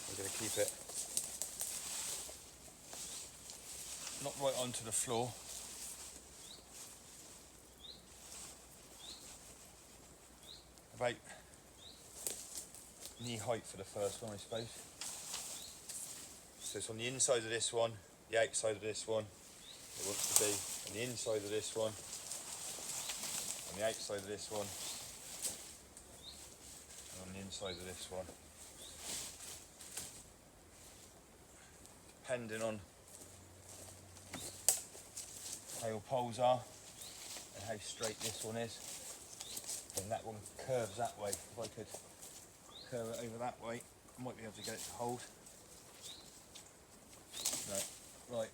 We're going to keep it not right onto the floor. About knee height for the first one, I suppose. So it's on the inside of this one, the outside of this one. It wants to be on the inside of this one, on the outside of this one, and on the inside of this one. Depending on how your poles are and how straight this one is. And that one curves that way. If I could curve it over that way, I might be able to get it to hold. No. Right.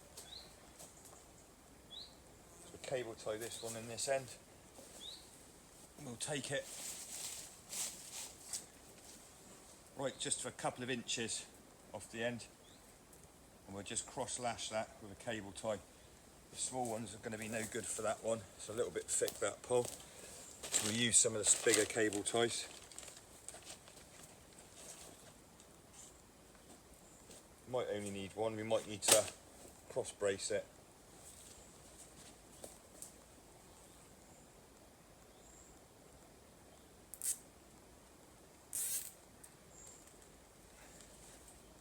So cable tie this one in this end. And we'll take it right just for a couple of inches off the end, and we'll just cross lash that with a cable tie. The small ones are going to be no good for that one. It's a little bit thick, that pole. So we'll use some of the bigger cable ties. Might only need one, we might need to cross brace it.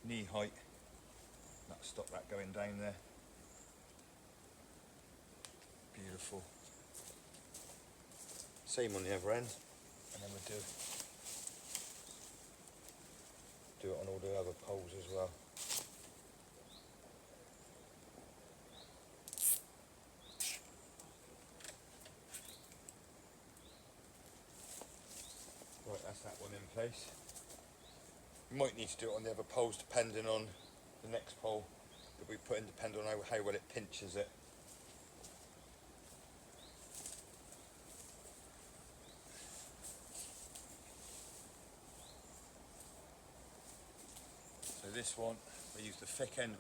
Knee height, that'll stop that going down there. Beautiful. Same on the other end, and then we'll do it on all the other poles as well. Right, that's that one in place. You might need to do it on the other poles depending on the next pole that we put in, depending on how well it pinches it. So this one, we use the thick end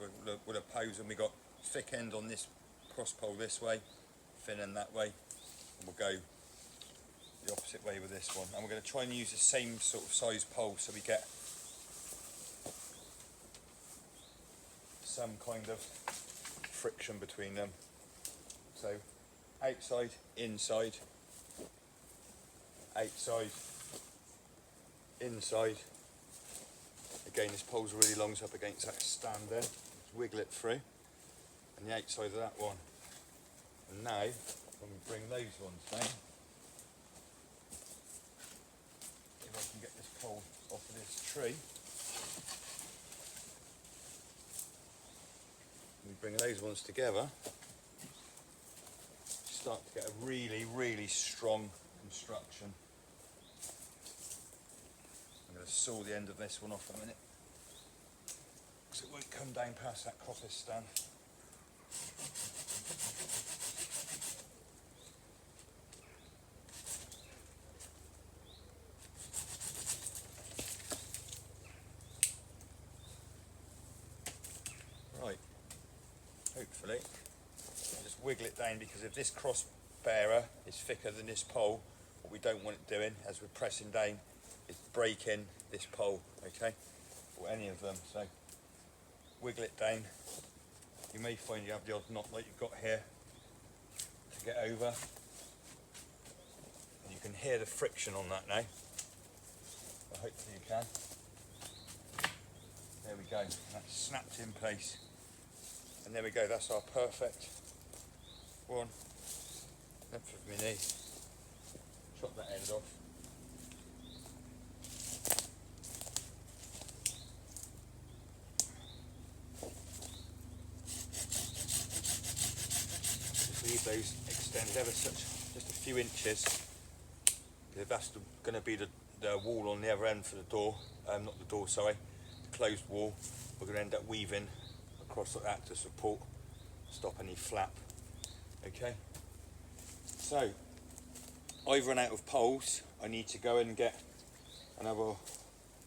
with a pose, and we got thick end on this cross pole this way, thin end that way, and we'll go the opposite way with this one. And we're going to try and use the same sort of size pole so we get some kind of friction between them. So outside, inside, outside, inside. Again, this pole's really long, so up against that stand there. Just wiggle it through, and the outside of that one. And now, when we bring those ones down, if I can get this pole off of this tree, we bring those ones together, start to get a really, really strong construction. I'm going to saw the end of this one off a minute, because it won't come down past that coppice stand. Right, hopefully, I'll just wiggle it down, because if this cross bearer is thicker than this pole, what we don't want it doing as we're pressing down is breaking this pole, okay, or any of them. So wiggle it down. You may find you have the odd knot like you've got here to get over, and you can hear the friction on that now, but hopefully you can. There we go, that's snapped in place, and there we go, that's our perfect one. Length of my knee. Chop that end off. Leave those extend ever such, just a few inches, because that's going to be the wall on the other end for the door, not the door, sorry, the closed wall. We're going to end up weaving across like that to support, stop any flap. Okay, so I've run out of poles. I need to go and get another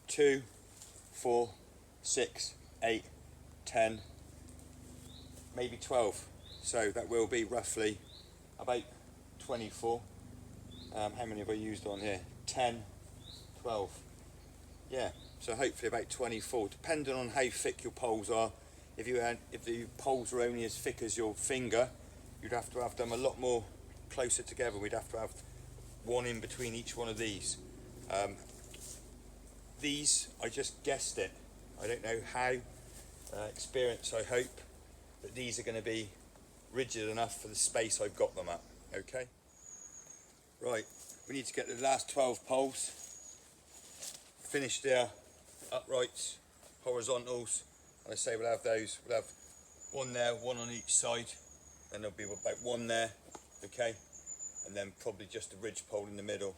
2, 4, 6, 8, 10, maybe 12. So that will be roughly about 24. How many have I used on here? 10, 12. Yeah, so hopefully about 24, depending on how thick your poles are. If the poles are only as thick as your finger, you'd have to have them a lot more closer together. We'd have to have one in between each one of these. These, I just guessed it. I don't know how. Experience, I hope, but these are going to be rigid enough for the space I've got them at. Okay. Right, we need to get the last 12 poles. Finish their uprights, horizontals. And I say we'll have those. We'll have one there, one on each side. Then there'll be about one there. Okay. And then probably just a ridge pole in the middle.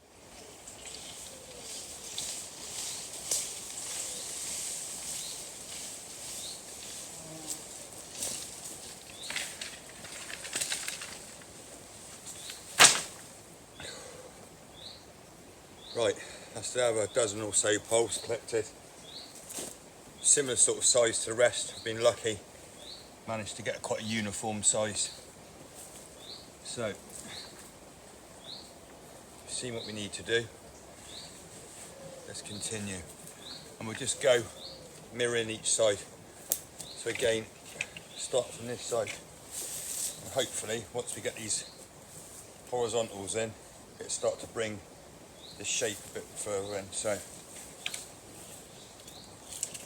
Right, I still have a dozen or so poles collected. Similar sort of size to the rest. I've been lucky, managed to get quite a uniform size. So, seeing what we need to do. Let's continue. And we'll just go mirroring each side. So again, start from this side. And hopefully, once we get these horizontals in, it'll start to bring the shape a bit further in. So,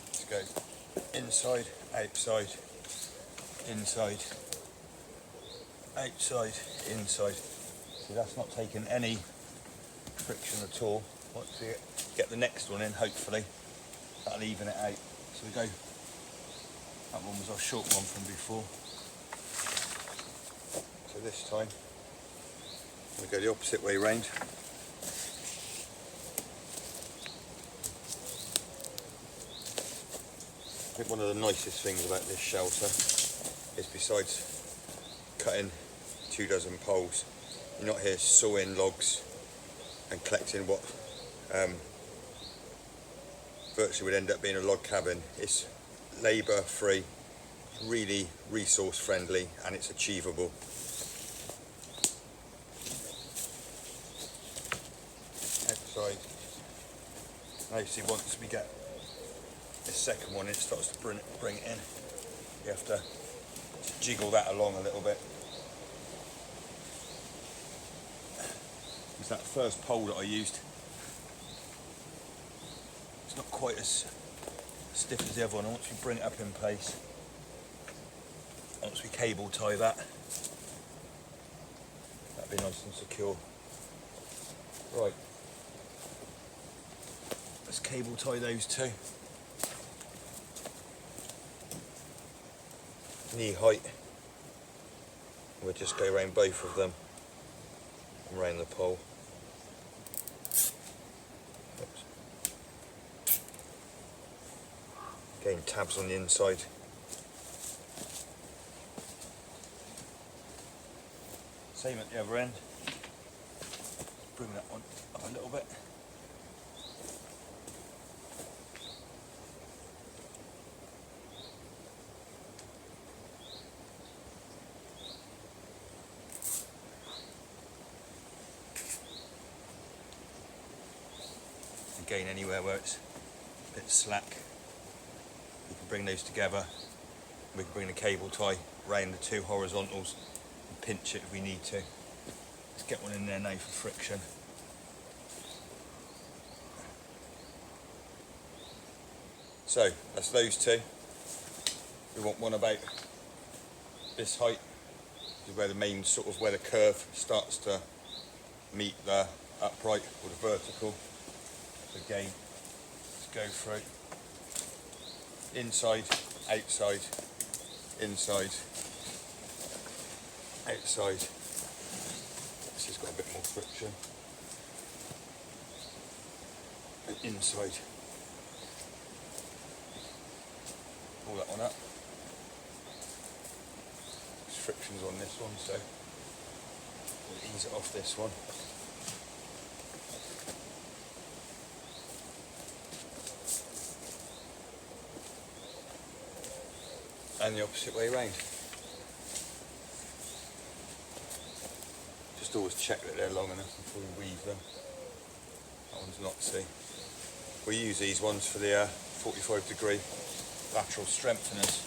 let's go inside, outside, inside, outside, inside. See, that's not taking any friction at all. Once we get the next one in, hopefully, that'll even it out. So we go, that one was our short one from before. So this time, we go the opposite way round. I think one of the nicest things about this shelter is, besides cutting 24 poles, you're not here sawing logs and collecting what virtually would end up being a log cabin. It's labour free, really resource friendly, and it's achievable. Outside. Now you see, once we get this second one, it starts to bring it in. You have to jiggle that along a little bit. It's that first pole that I used. It's not quite as stiff as the other one. And once we bring it up in place, once we cable tie that, that'll be nice and secure. Right, let's cable tie those two. Knee height. We'll just go around both of them and around the pole. Oops. Again, tabs on the inside. Same at the other end. Bring that one up a little bit. Again, anywhere where it's a bit slack, we can bring those together. We can bring the cable tie round the two horizontals and pinch it if we need to. Let's get one in there now for friction. So that's those two. We want one about this height, this is where the main sort of where the curve starts to meet the upright or the vertical. Again, let's go through inside, outside, inside, outside. This has got a bit more friction. And inside. Pull that one up. There's frictions on this one, so we'll ease it off this one. And the opposite way round. Just always check that they're long enough before we weave them. That one's not, see. We use these ones for the 45-degree lateral strengtheners.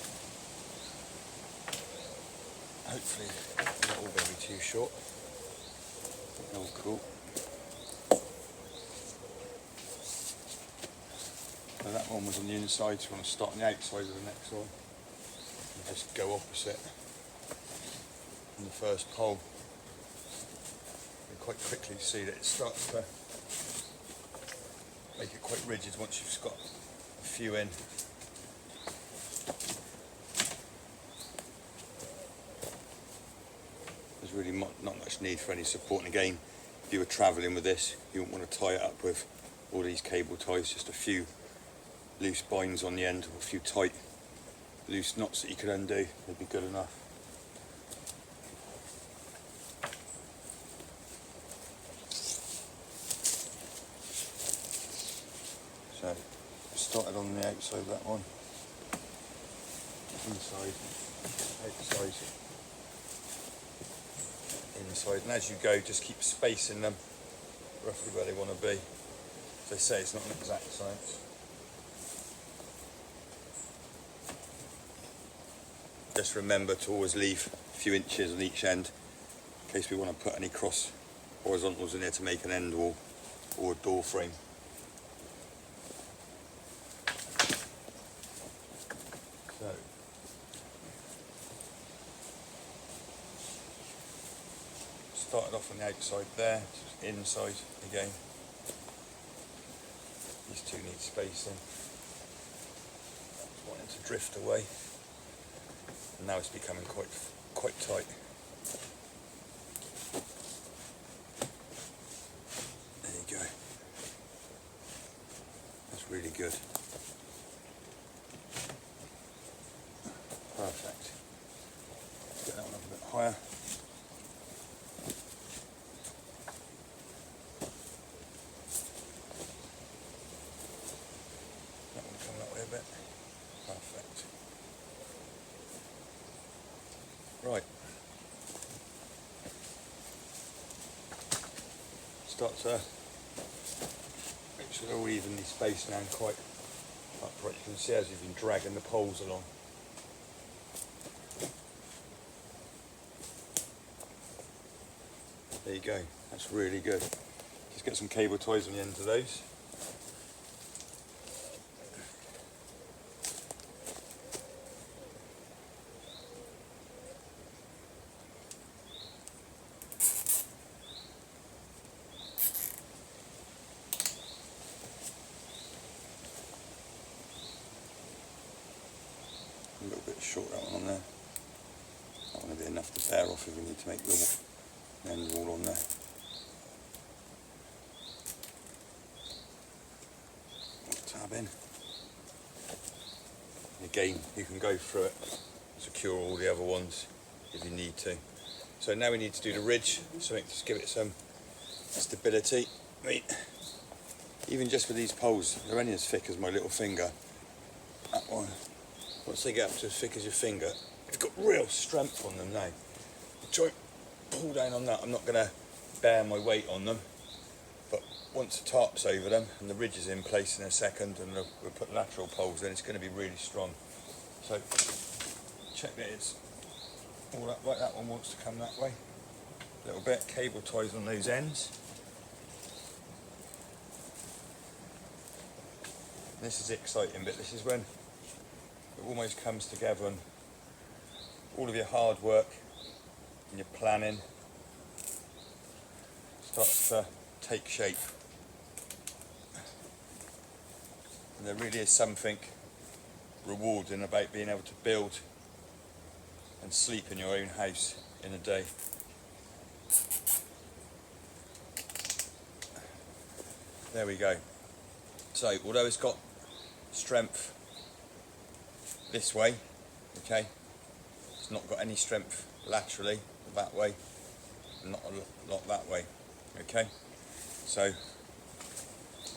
Hopefully they're not all going to be too short. All cool. And that one was on the inside, so we want to start on the outside of the next one. Just go opposite from the first pole. You quite quickly see that it starts to make it quite rigid once you've got a few in. There's really not much need for any support, and again, if you were travelling with this, you wouldn't want to tie it up with all these cable ties, just a few loose binds on the end, or a few tight loose knots that you could undo, they'd be good enough. So started on the outside of that one, inside, outside, inside, and as you go just keep spacing them roughly where they want to be. As they say, it's not an exact science. Just remember to always leave a few inches on each end in case we want to put any cross horizontals in there to make an end wall or a door frame. So started off on the outside there, just inside again. These two need spacing. Just wanting to drift away. And now it's becoming quite tight. There you go. That's really good. Perfect. Get that one up a bit higher. That one come that way a bit. Perfect. Right. Start to make sure they're all evenly spaced now and quite upright. You can see as you've been dragging the poles along. There you go. That's really good. Just get some cable ties on the ends of those. A little bit short, that one on there. That one will be enough to bear off if we need to make the end wall on there. Tab in. And again, you can go through it, secure all the other ones if you need to. So now we need to do the ridge, so just give it some stability. I mean, even just with these poles, they're only as thick as my little finger. That one. Once they get up to as thick as your finger, you've got real strength on them now. Try and pull down on that. I'm not going to bear my weight on them, but once the tarp's over them and the ridge is in place in a second and we'll put lateral poles in, it's going to be really strong. So check that it's all that way. That one wants to come that way a little bit. Cable ties on those ends. This is the exciting bit. This is when it almost comes together and all of your hard work and your planning starts to take shape. And there really is something rewarding about being able to build and sleep in your own house in a day. There we go. So although it's got strength this way, okay, it's not got any strength laterally that way, not a lot that way, okay. So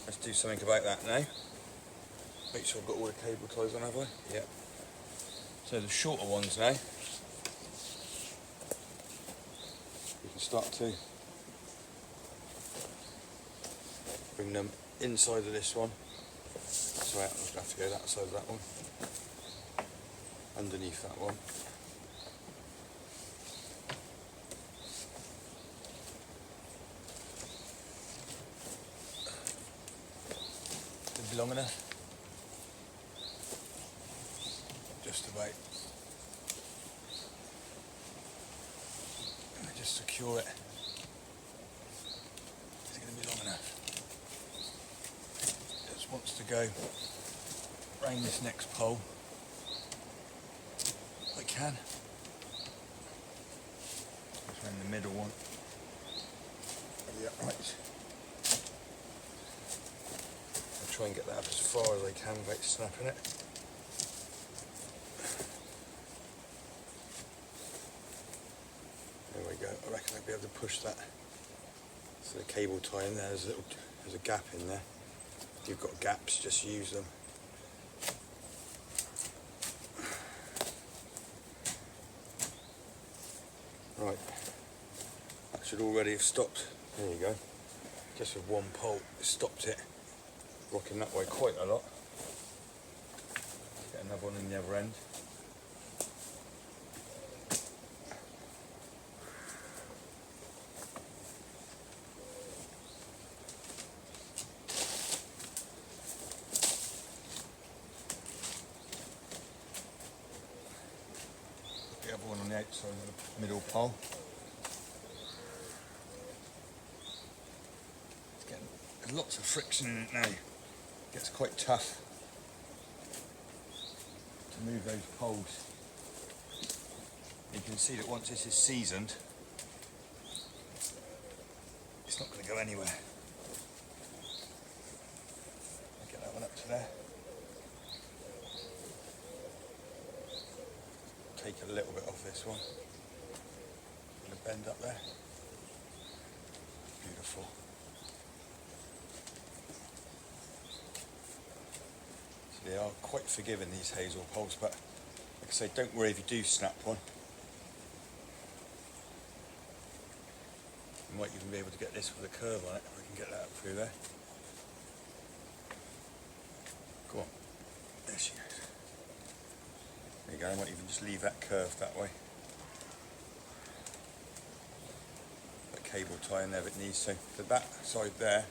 let's do something about that now. Make sure I've got all the cable ties on, have I? Yep. So the shorter ones now, you can start to bring them inside of this one. Sorry, I'm going to have to go that side of that one. Underneath that one. Didn't be long enough. Just about. Let me just secure it. Is it going to be long enough? Just wants to go round this next pole. I can. Just around the middle one. Yeah, right. I'll try and get that up as far as I can without snapping it. There we go. I reckon I'll be able to push that. So the cable tie in there, there's a gap in there. If you've got gaps, just use them. Right, that should already have stopped. There you go. Just with one pole, it stopped it rocking that way quite a lot. Get another one in the other end. The other one on the outside of the middle pole. It's getting, there's lots of friction in it now. It gets quite tough to move those poles. You can see that once this is seasoned, it's not going to go anywhere. I'll get that one up to there. Take a little bit off this one. Going to bend up there. Beautiful. So they are quite forgiving, these Hazel poles, but like I say, don't worry if you do snap one. You might even be able to get this with a curve on it, if we can get that up through there. Go on. There she goes. There you go, I might even just leave that curved that way. Put a cable tie in there if it needs to. So that side there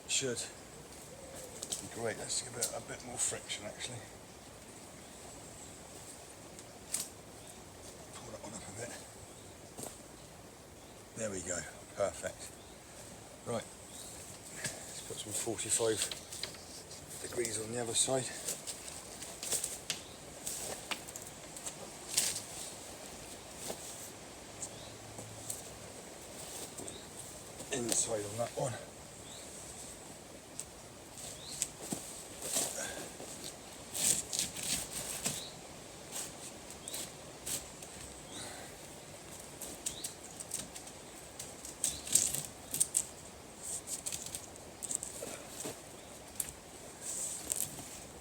should be great. Let's give it a bit more friction actually. Pull that one up a bit. There we go, perfect. Right, let's put some 45 degrees on the other side. Inside on that one.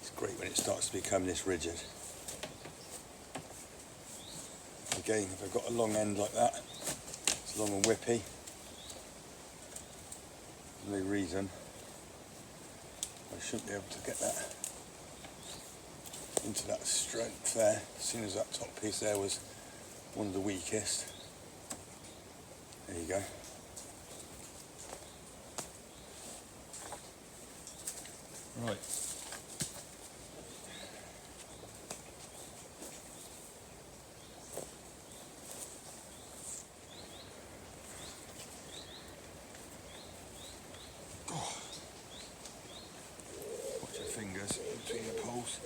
It's great when it starts to become this rigid. Again, if I've got a long end like that, it's long and whippy. No reason I shouldn't be able to get that into that strength there, as soon as that top piece there was one of the weakest. There you go. Right. Fingers between the poles.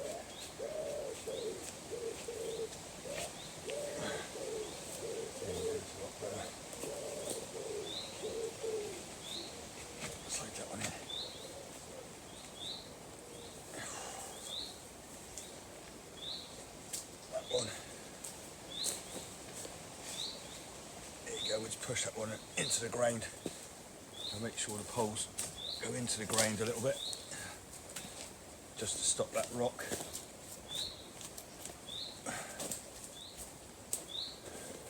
Slide that one in. That one. There you go, we'll just push that one into the ground and make sure the poles go into the ground a little bit, just to stop that rock.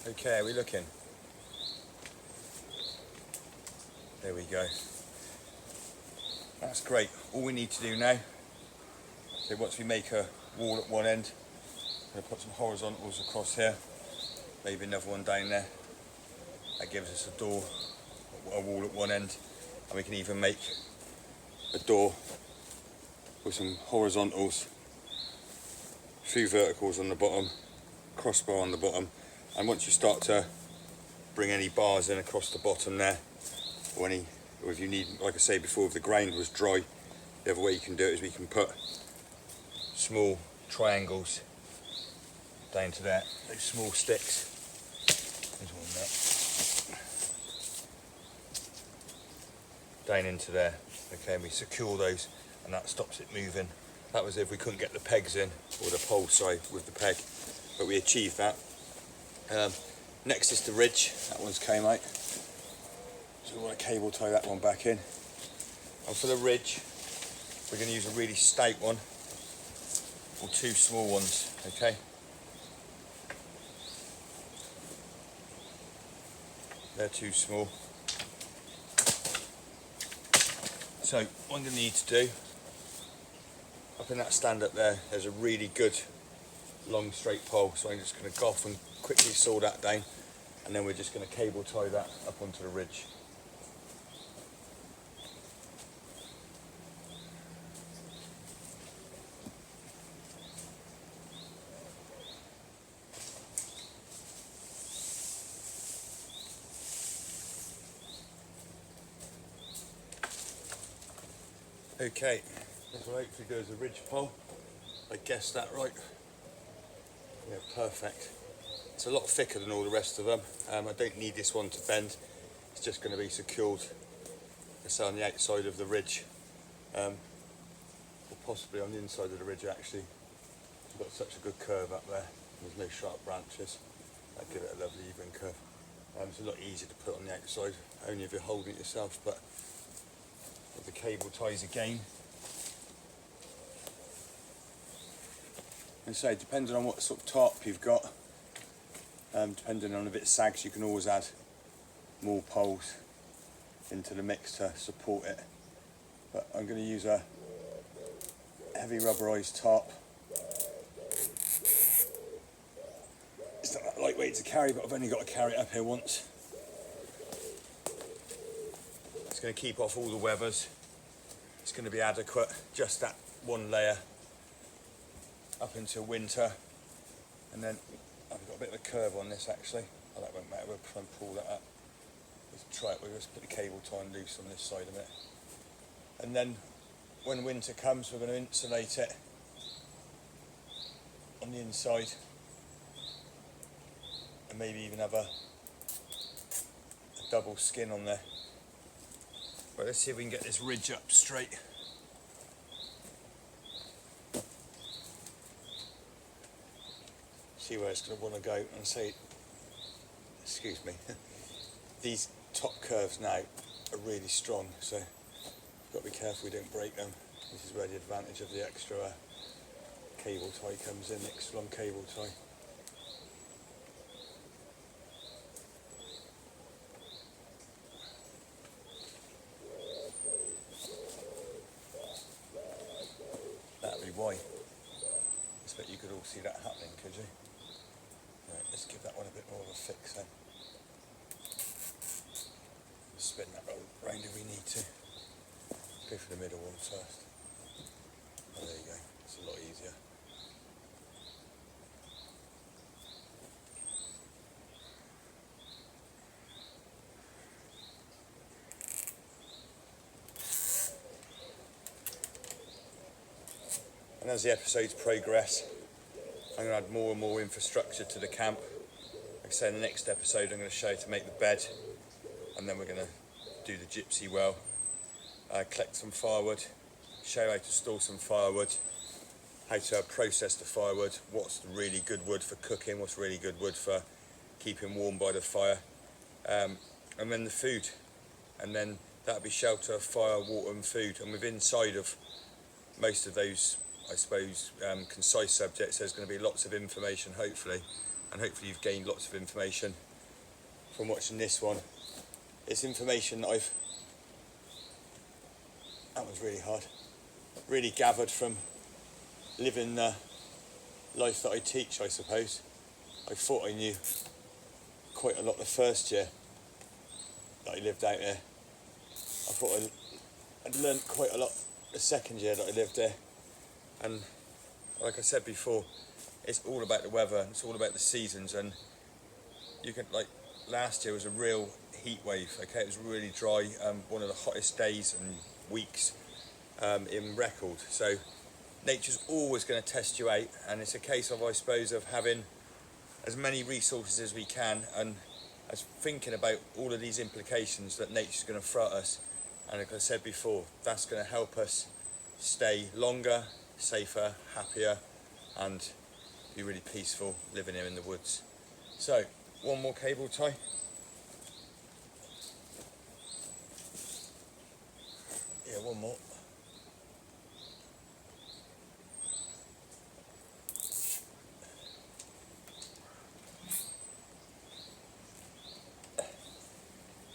Okay, are we looking? There we go. That's great. All we need to do now, so once we make a wall at one end, we're going to put some horizontals across here, maybe another one down there. That gives us a door, a wall at one end, and we can even make a door with some horizontals, a few verticals on the bottom, crossbar on the bottom, and once you start to bring any bars in across the bottom there, or if you need, like I say before, if the ground was dry, the other way you can do it is we can put small triangles down to there, those small sticks. There's one there. Down into there. Okay, and we secure those, and that stops it moving. That was if we couldn't get the pegs in, or the pole side with the peg, but we achieved that. Next is the ridge. That one's came out, so we want to cable tie that one back in. And for the ridge, we're going to use a really stout one or 2 small ones, okay? They're too small. So what I'm going to need to do, up in that stand up there, there's a really good long straight pole, so I'm just going to go off and quickly saw that down, and then we're just going to cable tie that up onto the ridge. Okay, this will hopefully do as a ridge pole. I guessed that right. Yeah, perfect. It's a lot thicker than all the rest of them. I don't need this one to bend. It's just going to be secured, let's say, on the outside of the ridge, or possibly on the inside of the ridge actually. We've got such a good curve up there. There's no sharp branches. That give it a lovely even curve. It's a lot easier to put on the outside, only if you're holding it yourself, but with the cable ties again. And so depending on what sort of top you've got, depending on if it sags, you can always add more poles into the mix to support it. But I'm going to use a heavy rubberized top. It's not that lightweight to carry, but I've only got to carry it up here once. It's going to keep off all the weathers. It's going to be adequate, just that one layer up until winter. And then I've got a bit of a curve on this actually. Oh, that won't matter, we'll try and pull that up. Let's try it, we'll just put the cable tie loose on this side of it. And then when winter comes, we're going to insulate it on the inside. And maybe even have a double skin on there. Right, let's see if we can get this ridge up straight. See where it's going to want to go, and say, excuse me, these top curves now are really strong, so we've got to be careful we don't break them. This is where the advantage of the extra cable tie comes in, extra long cable tie. That'd be why. I expect you could all see that happening, could you? Right, let's give that one a bit more of a fix then. Spin that round if we need to. Go for the middle one first. Oh, there you go. It's a lot easier. And as the episodes progress, I'm going to add more and more infrastructure to the camp. Like I say, in the next episode I'm going to show you to make the bed, and then we're going to do the gypsy well, collect some firewood, show you how to store some firewood, how to process the firewood, what's really good wood for cooking, what's really good wood for keeping warm by the fire, and then the food, and then that'll be shelter, fire, water and food. And within inside of most of those, I suppose, concise subjects, there's going to be lots of information, hopefully, and hopefully you've gained lots of information from watching this one. It's information that that was really hard, really gathered from living the life that I teach, I suppose. I thought I knew quite a lot the first year that I lived out there. I thought I'd learnt quite a lot the second year that I lived there. And like I said before, it's all about the weather, it's all about the seasons, and you can, like, last year was a real heat wave, okay, it was really dry, one of the hottest days and weeks in record. So nature's always going to test you out, and it's a case of, I suppose, of having as many resources as we can, and as thinking about all of these implications that nature's going to throw at us. And like I said before, that's going to help us stay longer, safer, happier, and be really peaceful living here in the woods. So, one more cable tie. Here go one more.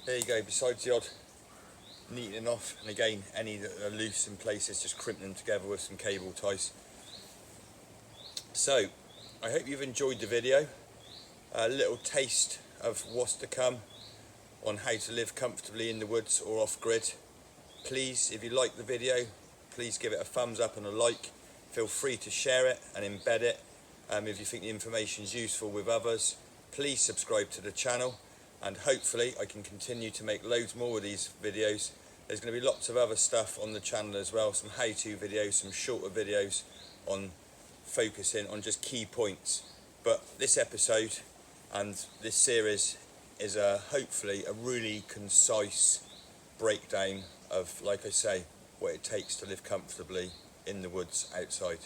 There you go, besides the odd neatening off, and again, any that are loose in places, just crimp them together with some cable ties. So, I hope you've enjoyed the video. A little taste of what's to come on how to live comfortably in the woods or off-grid. Please, if you like the video, please give it a thumbs up and a like. Feel free to share it and embed it. If you think the information is useful with others, please subscribe to the channel, and hopefully I can continue to make loads more of these videos. There's going to be lots of other stuff on the channel as well, some how-to videos, some shorter videos on focusing on just key points. But this episode and this series is hopefully a really concise breakdown of, like I say, what it takes to live comfortably in the woods outside.